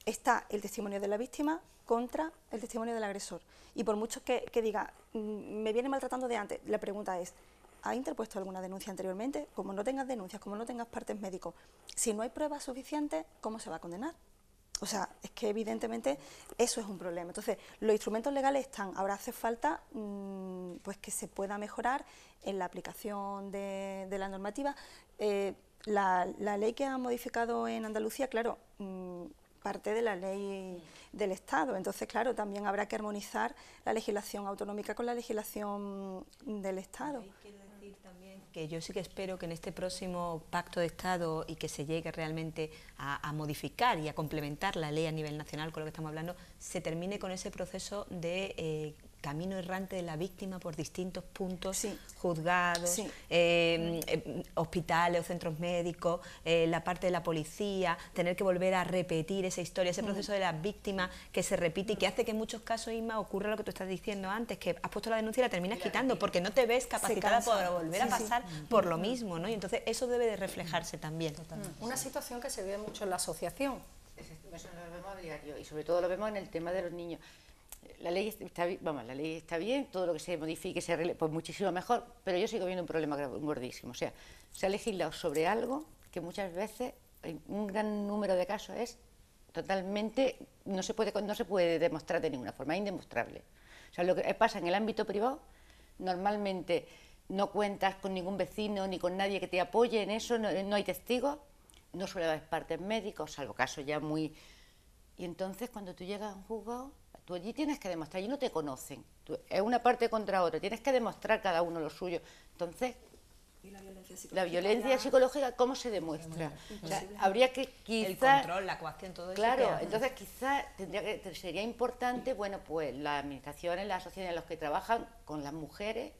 está el testimonio de la víctima contra el testimonio del agresor. Y por mucho que diga, me viene maltratando de antes, la pregunta es, ¿ha interpuesto alguna denuncia anteriormente? Como no tengas denuncias, como no tengas partes médicos, si no hay pruebas suficientes, ¿cómo se va a condenar? O sea, es que evidentemente eso es un problema. Entonces, los instrumentos legales están, ahora hace falta pues que se pueda mejorar en la aplicación de la normativa. La ley que ha modificado en Andalucía, claro, parte de la ley del Estado, entonces claro, también habrá que armonizar la legislación autonómica con la legislación del Estado. Que yo sí que espero que en este próximo pacto de Estado y que se llegue realmente a modificar y a complementar la ley a nivel nacional con lo que estamos hablando, se termine con ese proceso de camino errante de la víctima por distintos puntos, sí, juzgados, sí, hospitales o centros médicos, la parte de la policía, tener que volver a repetir esa historia, ese proceso de la víctima que se repite y que hace que en muchos casos, Inma, ocurra lo que tú estás diciendo antes, que has puesto la denuncia y la terminas quitando porque no te ves capacitada para volver a pasar por lo mismo, ¿no? Y entonces eso debe de reflejarse también. Una situación que se ve mucho en la asociación. Eso lo vemos a diario y sobre todo lo vemos en el tema de los niños. La ley está bien, todo lo que se modifique, se arregle, pues muchísimo mejor, pero yo sigo viendo un problema gordísimo. O sea, se ha legislado sobre algo que muchas veces, en un gran número de casos, es totalmente, no se puede demostrar de ninguna forma, es indemostrable. O sea, lo que pasa en el ámbito privado, normalmente no cuentas con ningún vecino ni con nadie que te apoye en eso, no hay testigos, no suele haber partes médicos, salvo casos ya muy... Y entonces cuando tú llegas a un juzgado, tú allí tienes que demostrar, allí no te conocen, es una parte contra otra, tienes que demostrar cada uno lo suyo. Entonces, ¿y la violencia psicológica cómo se demuestra? O sea, habría que quizás... El control, la coacción, todo eso. Claro, entonces quizás sería importante, bueno, pues las administraciones, las asociaciones en las que trabajan con las mujeres,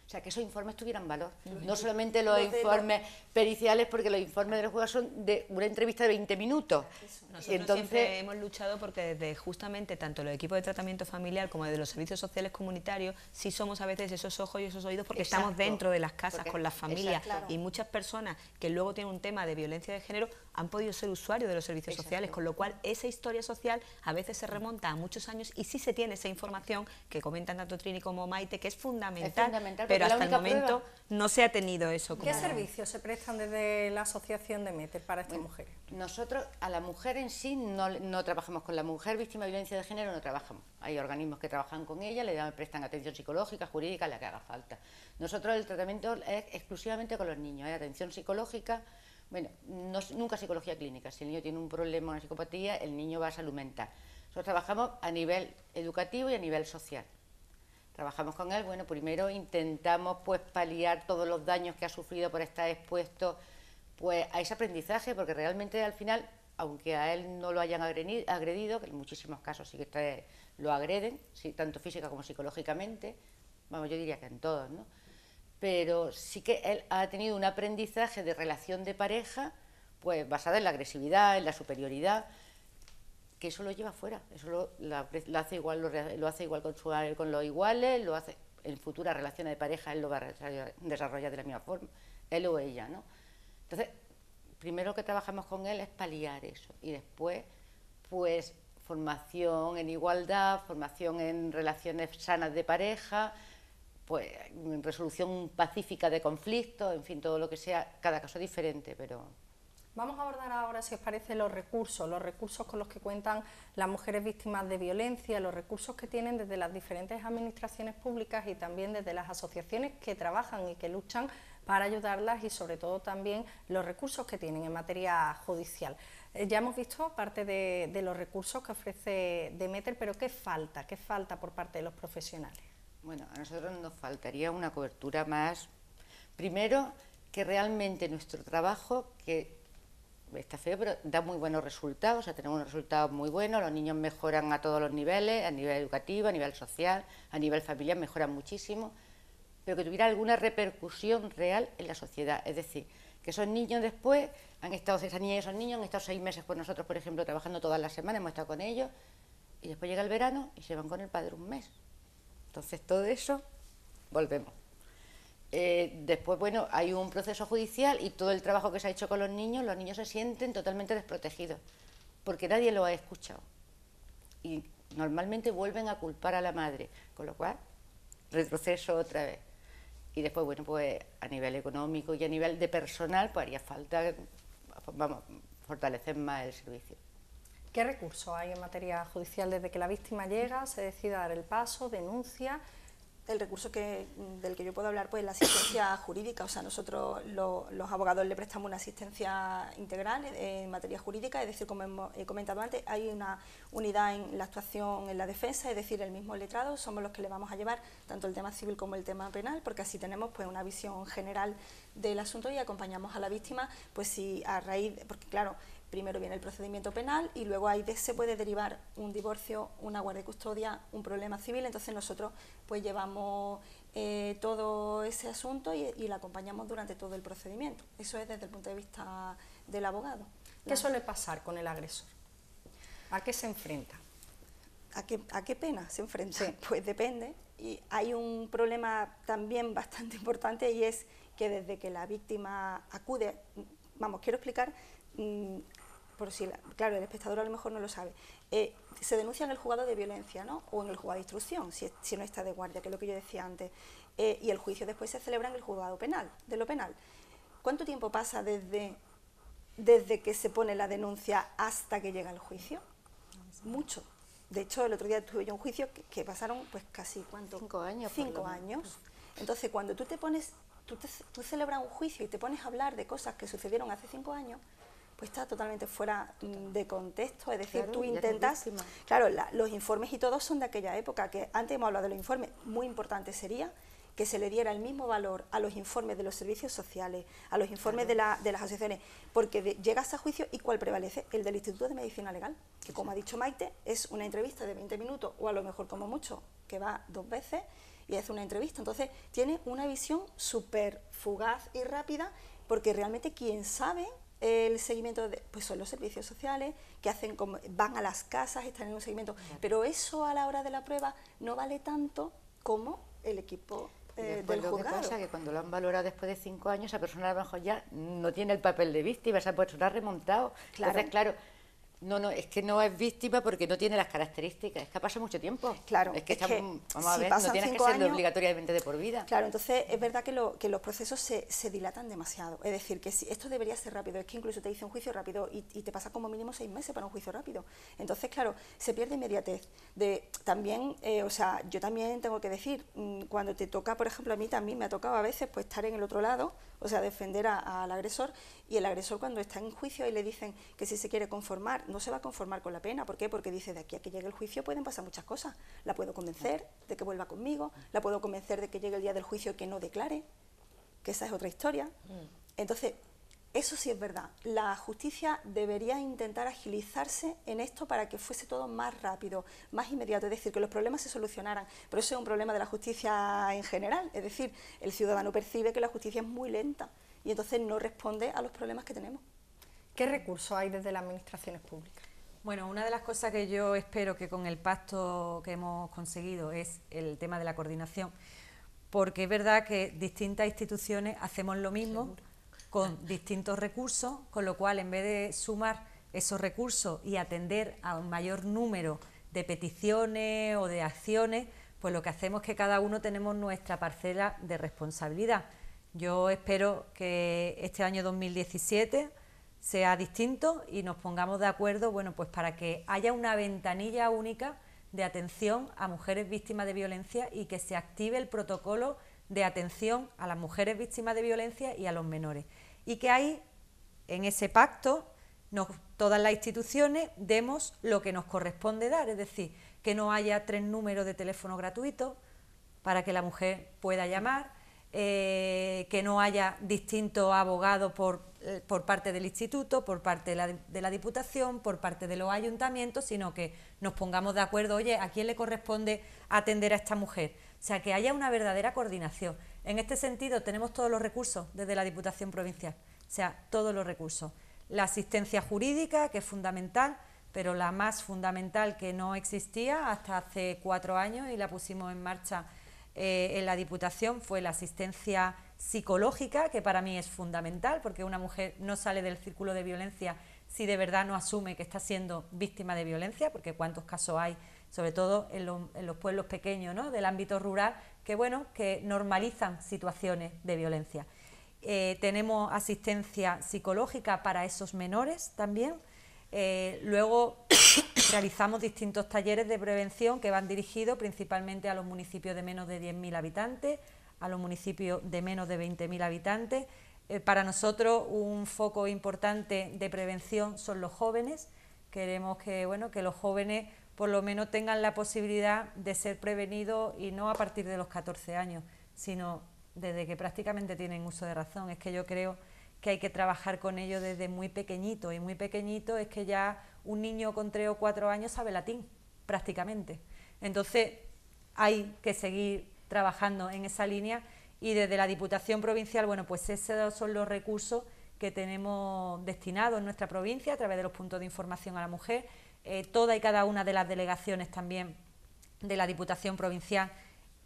o sea, que esos informes tuvieran valor, no solamente los informes periciales, porque los informes de los juegos son de una entrevista de 20 minutos. Nosotros entonces siempre hemos luchado porque desde justamente tanto los equipos de tratamiento familiar como desde los servicios sociales comunitarios, sí somos a veces esos ojos y esos oídos porque estamos dentro de las casas con las familias y muchas personas que luego tienen un tema de violencia de género han podido ser usuarios de los servicios sociales, con lo cual esa historia social a veces se remonta a muchos años y sí se tiene esa información que comentan tanto Trini como Maite, que es fundamental pero hasta el momento no se ha tenido eso. ¿Qué servicios se prestan desde la asociación de METER para estas mujeres? Nosotros a la mujer en sí no trabajamos con la mujer víctima de violencia de género, no trabajamos. Hay organismos que trabajan con ella, prestan atención psicológica, jurídica, la que haga falta. Nosotros el tratamiento es exclusivamente con los niños, atención psicológica, bueno, nunca psicología clínica. Si el niño tiene un problema, una psicopatía, el niño va a salud mental. Nosotros trabajamos a nivel educativo y a nivel social. Trabajamos con él, bueno, primero intentamos pues paliar todos los daños que ha sufrido por estar expuesto pues a ese aprendizaje, porque realmente al final, aunque a él no lo hayan agredido, que en muchísimos casos sí que lo agreden, sí, tanto física como psicológicamente, vamos, yo diría que en todos, ¿no? Pero sí que él ha tenido un aprendizaje de relación de pareja, pues basado en la agresividad, en la superioridad, que eso lo lleva fuera, eso lo hace igual, lo hace igual con los iguales, lo hace en futuras relaciones de pareja, él lo va a desarrollar de la misma forma, él o ella, ¿no? Entonces, primero que trabajamos con él es paliar eso, y después, pues, formación en igualdad, formación en relaciones sanas de pareja, pues, resolución pacífica de conflictos, en fin, todo lo que sea, cada caso diferente, pero... Vamos a abordar ahora, si os parece, los recursos con los que cuentan las mujeres víctimas de violencia, los recursos que tienen desde las diferentes administraciones públicas y también desde las asociaciones que trabajan y que luchan para ayudarlas y sobre todo también los recursos que tienen en materia judicial. Ya hemos visto parte de los recursos que ofrece Demeter, pero ¿qué falta? ¿Qué falta por parte de los profesionales? Bueno, a nosotros nos faltaría una cobertura más, primero, que realmente nuestro trabajo, que está feo, pero da muy buenos resultados, o sea, tenemos unos resultados muy buenos, los niños mejoran a todos los niveles, a nivel educativo, a nivel social, a nivel familiar, mejoran muchísimo, pero que tuviera alguna repercusión real en la sociedad, es decir, que esos niños después, esas niñas y esos niños han estado 6 meses con nosotros, por ejemplo, trabajando todas las semanas, hemos estado con ellos, y después llega el verano y se van con el padre un mes. Entonces todo eso, volvemos. Después, bueno, hay un proceso judicial y todo el trabajo que se ha hecho con los niños se sienten totalmente desprotegidos, porque nadie lo ha escuchado. Y normalmente vuelven a culpar a la madre, con lo cual, retroceso otra vez. Y después, bueno, pues a nivel económico y a nivel de personal, pues haría falta, vamos, fortalecer más el servicio. ¿Qué recursos hay en materia judicial desde que la víctima llega, se decide dar el paso, denuncia? El recurso del que yo puedo hablar, pues la asistencia jurídica. O sea, nosotros los abogados le prestamos una asistencia integral en materia jurídica, es decir, como he comentado antes, hay una unidad en la actuación en la defensa, es decir, el mismo letrado, somos los que le vamos a llevar tanto el tema civil como el tema penal, porque así tenemos pues una visión general del asunto y acompañamos a la víctima, pues si a raíz, porque claro, primero viene el procedimiento penal y luego ahí se puede derivar un divorcio, una guardia y custodia, un problema civil. Entonces nosotros pues llevamos todo ese asunto y la acompañamos durante todo el procedimiento. Eso es desde el punto de vista del abogado. ¿Qué suele pasar con el agresor? ¿A qué se enfrenta? ¿A qué pena se enfrenta? Sí. Pues depende. Y hay un problema también bastante importante y es que desde que la víctima acude, vamos, quiero explicar, por si, claro, el espectador a lo mejor no lo sabe, se denuncia en el juzgado de violencia, ¿no? O en el juzgado de instrucción, si no está de guardia, que es lo que yo decía antes, y el juicio después se celebra en el juzgado penal, de lo penal. ¿Cuánto tiempo pasa desde que se pone la denuncia hasta que llega el juicio? Mucho. De hecho, el otro día tuve yo un juicio que pasaron pues casi, ¿cuánto? 5 años. 5 años. Entonces, cuando tú te pones, tú celebras un juicio y te pones a hablar de cosas que sucedieron hace 5 años, pues está totalmente fuera de contexto, es decir, claro, tú intentas, claro, los informes y todo son de aquella época, que antes hemos hablado de los informes, muy importante sería que se le diera el mismo valor a los informes de los servicios sociales, a los informes claro, de las asociaciones, porque llegas a juicio y ¿cuál prevalece? El del Instituto de Medicina Legal, que como ha dicho Maite, es una entrevista de 20 minutos, o a lo mejor como mucho, que va 2 veces, y hace una entrevista. Entonces tiene una visión súper fugaz y rápida, porque realmente quien sabe el seguimiento pues son los servicios sociales, que hacen como, van a las casas, están en un seguimiento, pero eso a la hora de la prueba no vale tanto como el equipo del juzgado. Lo que pasa es que cuando lo han valorado después de 5 años, esa persona a lo mejor ya no tiene el papel de víctima, esa persona ha remontado. Claro. Entonces, claro, no, es que no es víctima porque no tiene las características, es que ha pasado mucho tiempo. Claro, es que vamos a si ver, no pasan tienes que 5 ser años, obligatoriamente de por vida. Claro, entonces es verdad que los procesos se dilatan demasiado. Es decir, que si esto debería ser rápido, es que incluso te dice un juicio rápido y te pasa como mínimo 6 meses para un juicio rápido. Entonces, claro, se pierde inmediatez. También, o sea, yo también tengo que decir, cuando te toca, por ejemplo, a mí también me ha tocado a veces pues estar en el otro lado, o sea, defender al agresor, y el agresor cuando está en juicio y le dicen que si se quiere conformar, no se va a conformar con la pena. ¿Por qué? Porque dice, de aquí a que llegue el juicio pueden pasar muchas cosas. La puedo convencer de que vuelva conmigo, la puedo convencer de que llegue el día del juicio y que no declare, que esa es otra historia. Entonces, eso sí es verdad. La justicia debería intentar agilizarse en esto para que fuese todo más rápido, más inmediato, es decir, que los problemas se solucionaran. Pero eso es un problema de la justicia en general, es decir, el ciudadano percibe que la justicia es muy lenta y entonces no responde a los problemas que tenemos. ¿Qué recursos hay desde las administraciones públicas? Bueno, una de las cosas que yo espero que con el pacto que hemos conseguido es el tema de la coordinación, porque es verdad que distintas instituciones hacemos lo mismo con distintos recursos, con lo cual en vez de sumar esos recursos y atender a un mayor número de peticiones o de acciones, pues lo que hacemos es que cada uno tenemos nuestra parcela de responsabilidad. Yo espero que este año 2017 sea distinto y nos pongamos de acuerdo, bueno, pues para que haya una ventanilla única de atención a mujeres víctimas de violencia y que se active el protocolo de atención a las mujeres víctimas de violencia y a los menores. Y que ahí, en ese pacto, todas las instituciones demos lo que nos corresponde dar, es decir, que no haya 3 números de teléfono gratuitos para que la mujer pueda llamar, que no haya distintos abogados por parte del instituto, por parte de la Diputación, por parte de los ayuntamientos, sino que nos pongamos de acuerdo, oye, ¿a quién le corresponde atender a esta mujer? O sea, que haya una verdadera coordinación. En este sentido, tenemos todos los recursos desde la Diputación Provincial, o sea, todos los recursos. La asistencia jurídica, que es fundamental, pero la más fundamental que no existía hasta hace 4 años y la pusimos en marcha en la Diputación fue la asistencia psicológica, que para mí es fundamental, porque una mujer no sale del círculo de violencia si de verdad no asume que está siendo víctima de violencia, porque cuántos casos hay, sobre todo en los pueblos pequeños, ¿no?, del ámbito rural, que bueno, que normalizan situaciones de violencia. Tenemos asistencia psicológica para esos menores también. Luego realizamos distintos talleres de prevención que van dirigidos principalmente a los municipios de menos de 10.000 habitantes, a los municipios de menos de 20.000 habitantes. Para nosotros un foco importante de prevención son los jóvenes. Queremos que, bueno, que los jóvenes por lo menos tengan la posibilidad de ser prevenidos, y no a partir de los 14 años, sino desde que prácticamente tienen uso de razón. Es que yo creo que hay que trabajar con ellos desde muy pequeñito, y muy pequeñito es que ya un niño con 3 o 4 años sabe latín, prácticamente. Entonces hay que seguir trabajando en esa línea, y desde la Diputación Provincial, bueno, pues esos son los recursos que tenemos destinados en nuestra provincia a través de los puntos de información a la mujer. Toda y cada una de las delegaciones también de la Diputación Provincial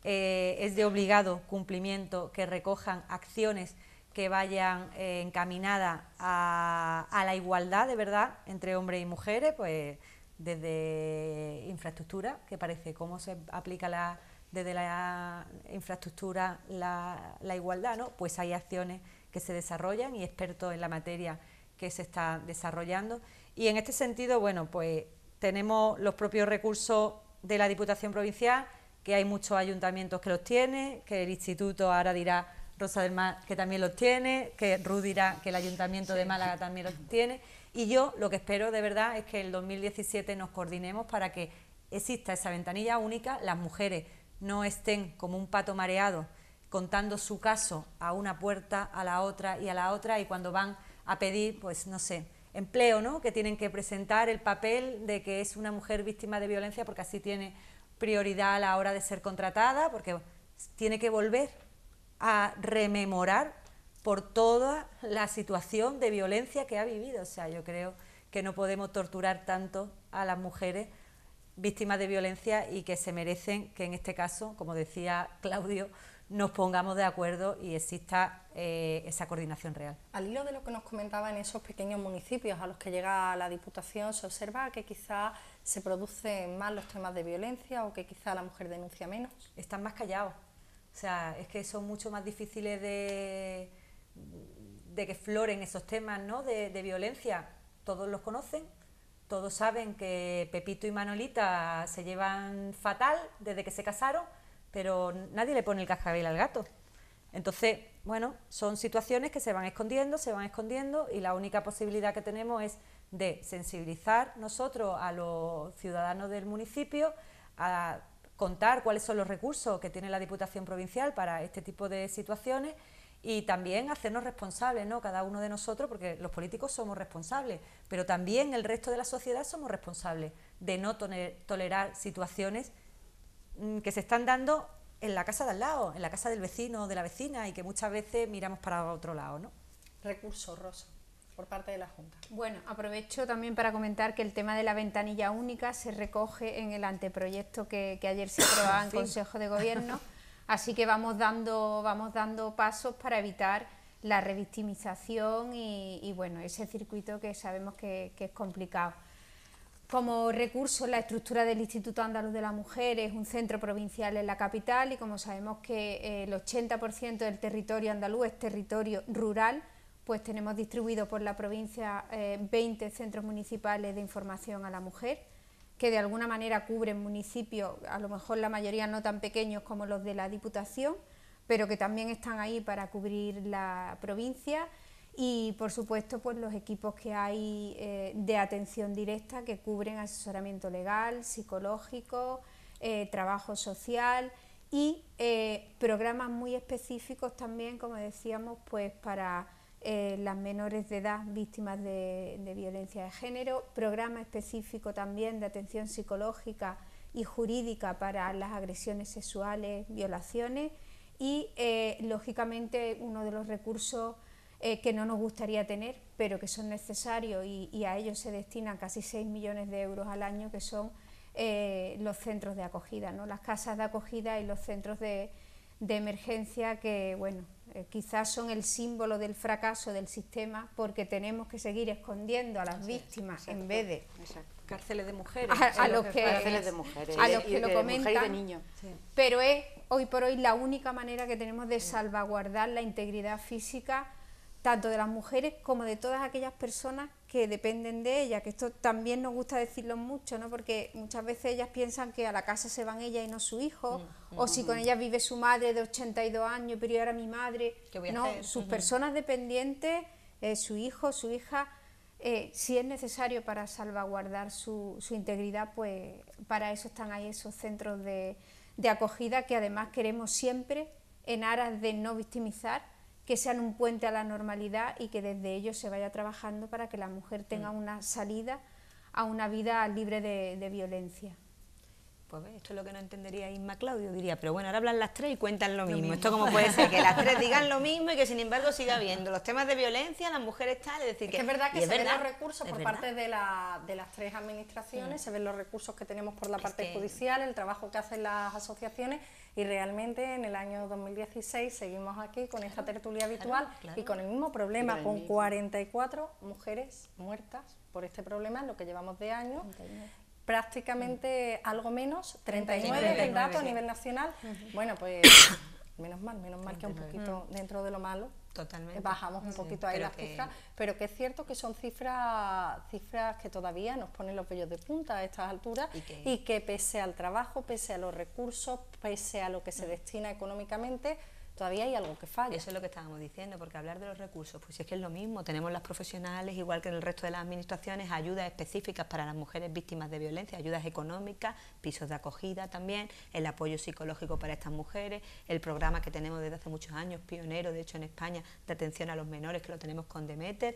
es de obligado cumplimiento que recojan acciones que vayan encaminadas a la igualdad de verdad entre hombres y mujeres, pues desde infraestructura, que parece cómo se aplica desde la infraestructura la igualdad, ¿no? Pues hay acciones que se desarrollan y expertos en la materia que se está desarrollando. Y en este sentido, bueno, pues tenemos los propios recursos de la Diputación Provincial, que hay muchos ayuntamientos que los tienen, que el Instituto, ahora dirá Rosa del Mar, que también los tiene, que Ruth dirá que el Ayuntamiento de Málaga también los tiene, y yo lo que espero de verdad es que el 2017 nos coordinemos para que exista esa ventanilla única, las mujeres no estén como un pato mareado contando su caso a una puerta, a la otra y a la otra, y cuando van a pedir, pues no sé, empleo, ¿no?, que tienen que presentar el papel de que es una mujer víctima de violencia, porque así tiene prioridad a la hora de ser contratada, porque tiene que volver a rememorar por toda la situación de violencia que ha vivido. O sea, yo creo que no podemos torturar tanto a las mujeres víctimas de violencia, y que se merecen que en este caso, como decía Claudio, nos pongamos de acuerdo y exista esa coordinación real. Al hilo de lo que nos comentaba, en esos pequeños municipios a los que llega la Diputación, se observa que quizá se producen más los temas de violencia, o que quizá la mujer denuncia menos. Están más callados. O sea, es que son mucho más difíciles de que floren esos temas, ¿no?, de violencia. Todos los conocen, todos saben que Pepito y Manolita se llevan fatal desde que se casaron, pero nadie le pone el cascabel al gato. Entonces, bueno, son situaciones que se van escondiendo, y la única posibilidad que tenemos es de sensibilizar nosotros a los ciudadanos del municipio, a contar cuáles son los recursos que tiene la Diputación Provincial para este tipo de situaciones, y también hacernos responsables, ¿no?, cada uno de nosotros, porque los políticos somos responsables, pero también el resto de la sociedad somos responsables de no tolerar situaciones que se están dando en la casa de al lado, en la casa del vecino o de la vecina, y que muchas veces miramos para otro lado, ¿no? Recursos, Rosa, por parte de la Junta. Bueno, aprovecho también para comentar que el tema de la ventanilla única se recoge en el anteproyecto que ayer se aprobaba en Consejo de Gobierno, así que vamos dando pasos para evitar la revictimización y bueno, ese circuito que sabemos que es complicado. Como recurso, la estructura del Instituto Andaluz de la Mujer es un centro provincial en la capital, y como sabemos que el 80% del territorio andaluz es territorio rural, pues tenemos distribuido por la provincia 20 centros municipales de información a la mujer, que de alguna manera cubren municipios, a lo mejor la mayoría no tan pequeños como los de la Diputación, pero que también están ahí para cubrir la provincia. Y por supuesto, pues los equipos que hay de atención directa, que cubren asesoramiento legal, psicológico, trabajo social, y programas muy específicos también, como decíamos, pues para las menores de edad víctimas de violencia de género, programa específico también de atención psicológica y jurídica para las agresiones sexuales, violaciones, y lógicamente uno de los recursos que no nos gustaría tener, pero que son necesarios, y a ellos se destinan casi 6 millones de euros al año, que son los centros de acogida, ¿no? Las casas de acogida y los centros de emergencia que, bueno, quizás son el símbolo del fracaso del sistema, porque tenemos que seguir escondiendo a las víctimas en vez de cárceles de mujeres, a los que lo comentan, y de niños. Pero es hoy por hoy la única manera que tenemos de salvaguardar la integridad física tanto de las mujeres como de todas aquellas personas que dependen de ellas, que esto también nos gusta decirlo mucho, ¿no? Porque muchas veces ellas piensan que a la casa se van ellas y no su hijo, o si con ellas vive su madre de 82 años, pero yo era mi madre, no, sus personas dependientes, su hijo, su hija, si es necesario para salvaguardar su integridad, pues para eso están ahí esos centros de acogida que además queremos siempre, en aras de no victimizar, que sean un puente a la normalidad y que desde ellos se vaya trabajando para que la mujer tenga una salida a una vida libre de violencia. Pues esto es lo que no entendería Isma Claudio, diría, pero bueno, ahora hablan las tres y cuentan lo mismo. Esto cómo puede ser que las tres digan lo mismo y que sin embargo siga habiendo los temas de violencia, las mujeres tal, es decir, es verdad que se ven los recursos por parte de las tres administraciones, se ven los recursos que tenemos por la parte judicial, el trabajo que hacen las asociaciones, y realmente en el año 2016 seguimos aquí con esta tertulia habitual y con el mismo problema, con 44 mujeres muertas por este problema en lo que llevamos de año. Prácticamente algo menos, 39 es el dato a nivel nacional. Bueno, pues menos mal que un poquito dentro de lo malo bajamos un poquito ahí las cifras, pero que es cierto que son cifras que todavía nos ponen los vellos de punta a estas alturas y que pese al trabajo, pese a los recursos, pese a lo que se destina económicamente, todavía hay algo que falla. Eso es lo que estábamos diciendo, porque hablar de los recursos, pues es que es lo mismo, tenemos las profesionales, igual que en el resto de las administraciones, ayudas específicas para las mujeres víctimas de violencia, ayudas económicas, pisos de acogida también, el apoyo psicológico para estas mujeres, el programa que tenemos desde hace muchos años, pionero de hecho en España, de atención a los menores, que lo tenemos con Demeter.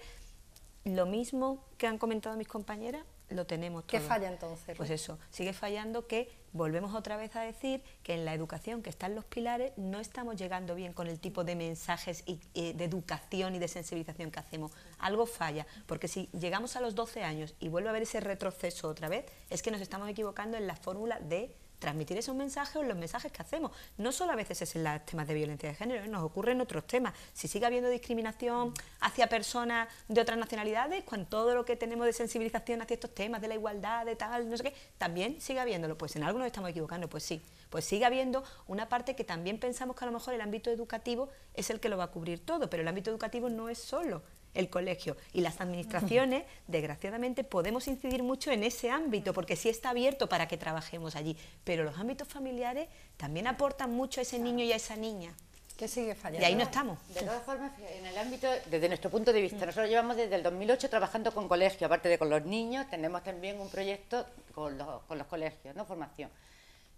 Lo mismo que han comentado mis compañeras, lo tenemos todo. ¿Qué falla entonces? Pues eso, sigue fallando que volvemos otra vez a decir que en la educación, que están los pilares, no estamos llegando bien con el tipo de mensajes de educación y de sensibilización que hacemos. Algo falla, porque si llegamos a los 12 años y vuelve a haber ese retroceso otra vez, es que nos estamos equivocando en la fórmula de transmitir esos mensajes o en los mensajes que hacemos. No solo a veces es en los temas de violencia de género, nos ocurre en otros temas. Si sigue habiendo discriminación hacia personas de otras nacionalidades, con todo lo que tenemos de sensibilización hacia estos temas, de la igualdad, de tal, no sé qué, también sigue habiéndolo. Pues en algo nos estamos equivocando, pues sí. Pues sigue habiendo una parte que también pensamos que a lo mejor el ámbito educativo es el que lo va a cubrir todo, pero el ámbito educativo no es solo el colegio, y las administraciones, desgraciadamente, podemos incidir mucho en ese ámbito, porque sí está abierto para que trabajemos allí, pero los ámbitos familiares también aportan mucho a ese niño y a esa niña. Que sigue fallando. Y ahí no estamos. De todas formas, en el ámbito, desde nuestro punto de vista, nosotros llevamos desde el 2008 trabajando con colegios, aparte de con los niños, tenemos también un proyecto con los colegios, ¿no? Formación.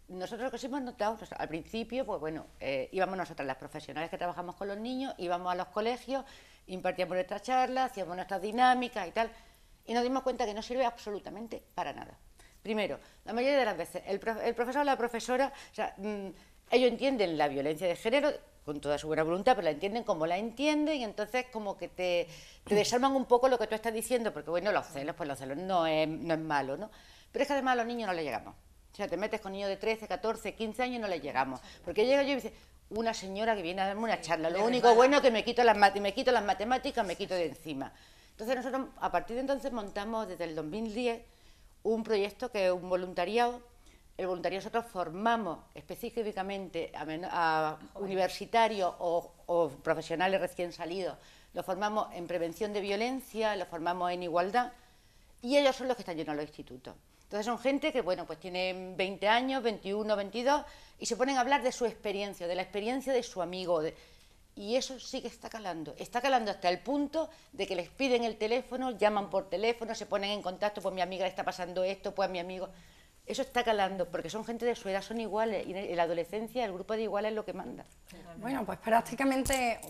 Nosotros lo que hemos notado, al principio, pues bueno, íbamos nosotras, las profesionales que trabajamos con los niños, íbamos a los colegios, impartíamos nuestras charlas, hacíamos nuestras dinámicas y tal, y nos dimos cuenta que no sirve absolutamente para nada. Primero, la mayoría de las veces, el profesor o la profesora, o sea, ellos entienden la violencia de género con toda su buena voluntad, pero la entienden como la entienden, y entonces como que te desarman un poco lo que tú estás diciendo, porque bueno, los celos no es malo, ¿no? Pero es que además a los niños no les llegamos. O sea, te metes con niños de 13, 14, 15 años y no les llegamos. Porque llega yo y dice, una señora que viene a darme una charla, lo único bueno es que me quito las matemáticas, me quito de encima. Entonces nosotros a partir de entonces montamos desde el 2010 un proyecto que es un voluntariado. El voluntariado nosotros formamos específicamente a universitarios o profesionales recién salidos, los formamos en prevención de violencia, los formamos en igualdad, y ellos son los que están yendo a los institutos. Entonces son gente que, bueno, pues tienen 20 años, 21, 22, y se ponen a hablar de su experiencia, de la experiencia de su amigo, y eso sí que está calando hasta el punto de que les piden el teléfono, llaman por teléfono, se ponen en contacto, pues mi amiga le está pasando esto, pues a mi amigo. Eso está calando, porque son gente de su edad, son iguales, y en la adolescencia el grupo de iguales es lo que manda. Bueno, pues prácticamente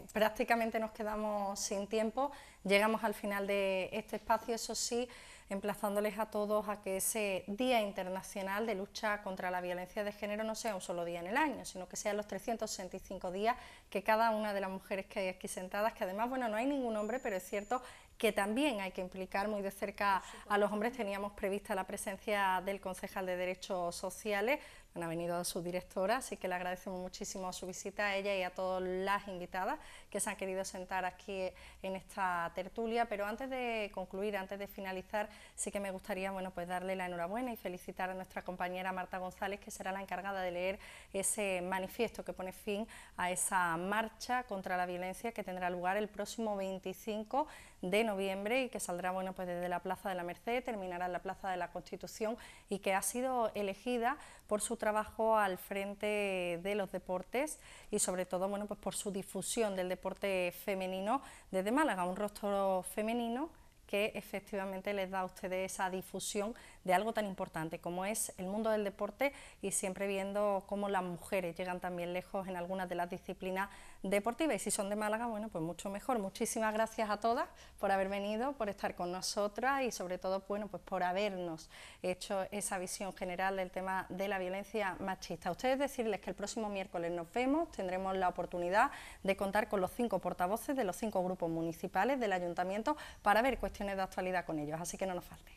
nos quedamos sin tiempo, llegamos al final de este espacio, eso sí, emplazándoles a todos a que ese Día Internacional de Lucha contra la Violencia de Género no sea un solo día en el año, sino que sean los 365 días que cada una de las mujeres que hay aquí sentadas, que además, bueno, no hay ningún hombre, pero es cierto que también hay que implicar muy de cerca a los hombres. Teníamos prevista la presencia del concejal de Derechos Sociales, ha venido su directora, así que le agradecemos muchísimo su visita a ella y a todas las invitadas que se han querido sentar aquí en esta tertulia. Pero antes de concluir, antes de finalizar, sí que me gustaría pues darle la enhorabuena y felicitar a nuestra compañera Marta González, que será la encargada de leer ese manifiesto que pone fin a esa marcha contra la violencia que tendrá lugar el próximo 25 de noviembre y que saldrá pues desde la Plaza de la Merced, terminará en la Plaza de la Constitución, y que ha sido elegida por su trabajo al frente de los deportes y sobre todo pues por su difusión del deporte femenino desde Málaga, un rostro femenino que efectivamente les da a ustedes esa difusión de algo tan importante como es el mundo del deporte, y siempre viendo cómo las mujeres llegan también lejos en algunas de las disciplinas deportivas, y si son de Málaga, pues mucho mejor. Muchísimas gracias a todas por haber venido, por estar con nosotras y sobre todo pues por habernos hecho esa visión general del tema de la violencia machista. A ustedes decirles que el próximo miércoles nos vemos, tendremos la oportunidad de contar con los 5 portavoces de los 5 grupos municipales del Ayuntamiento para ver cuestiones de actualidad con ellos, así que no nos falte.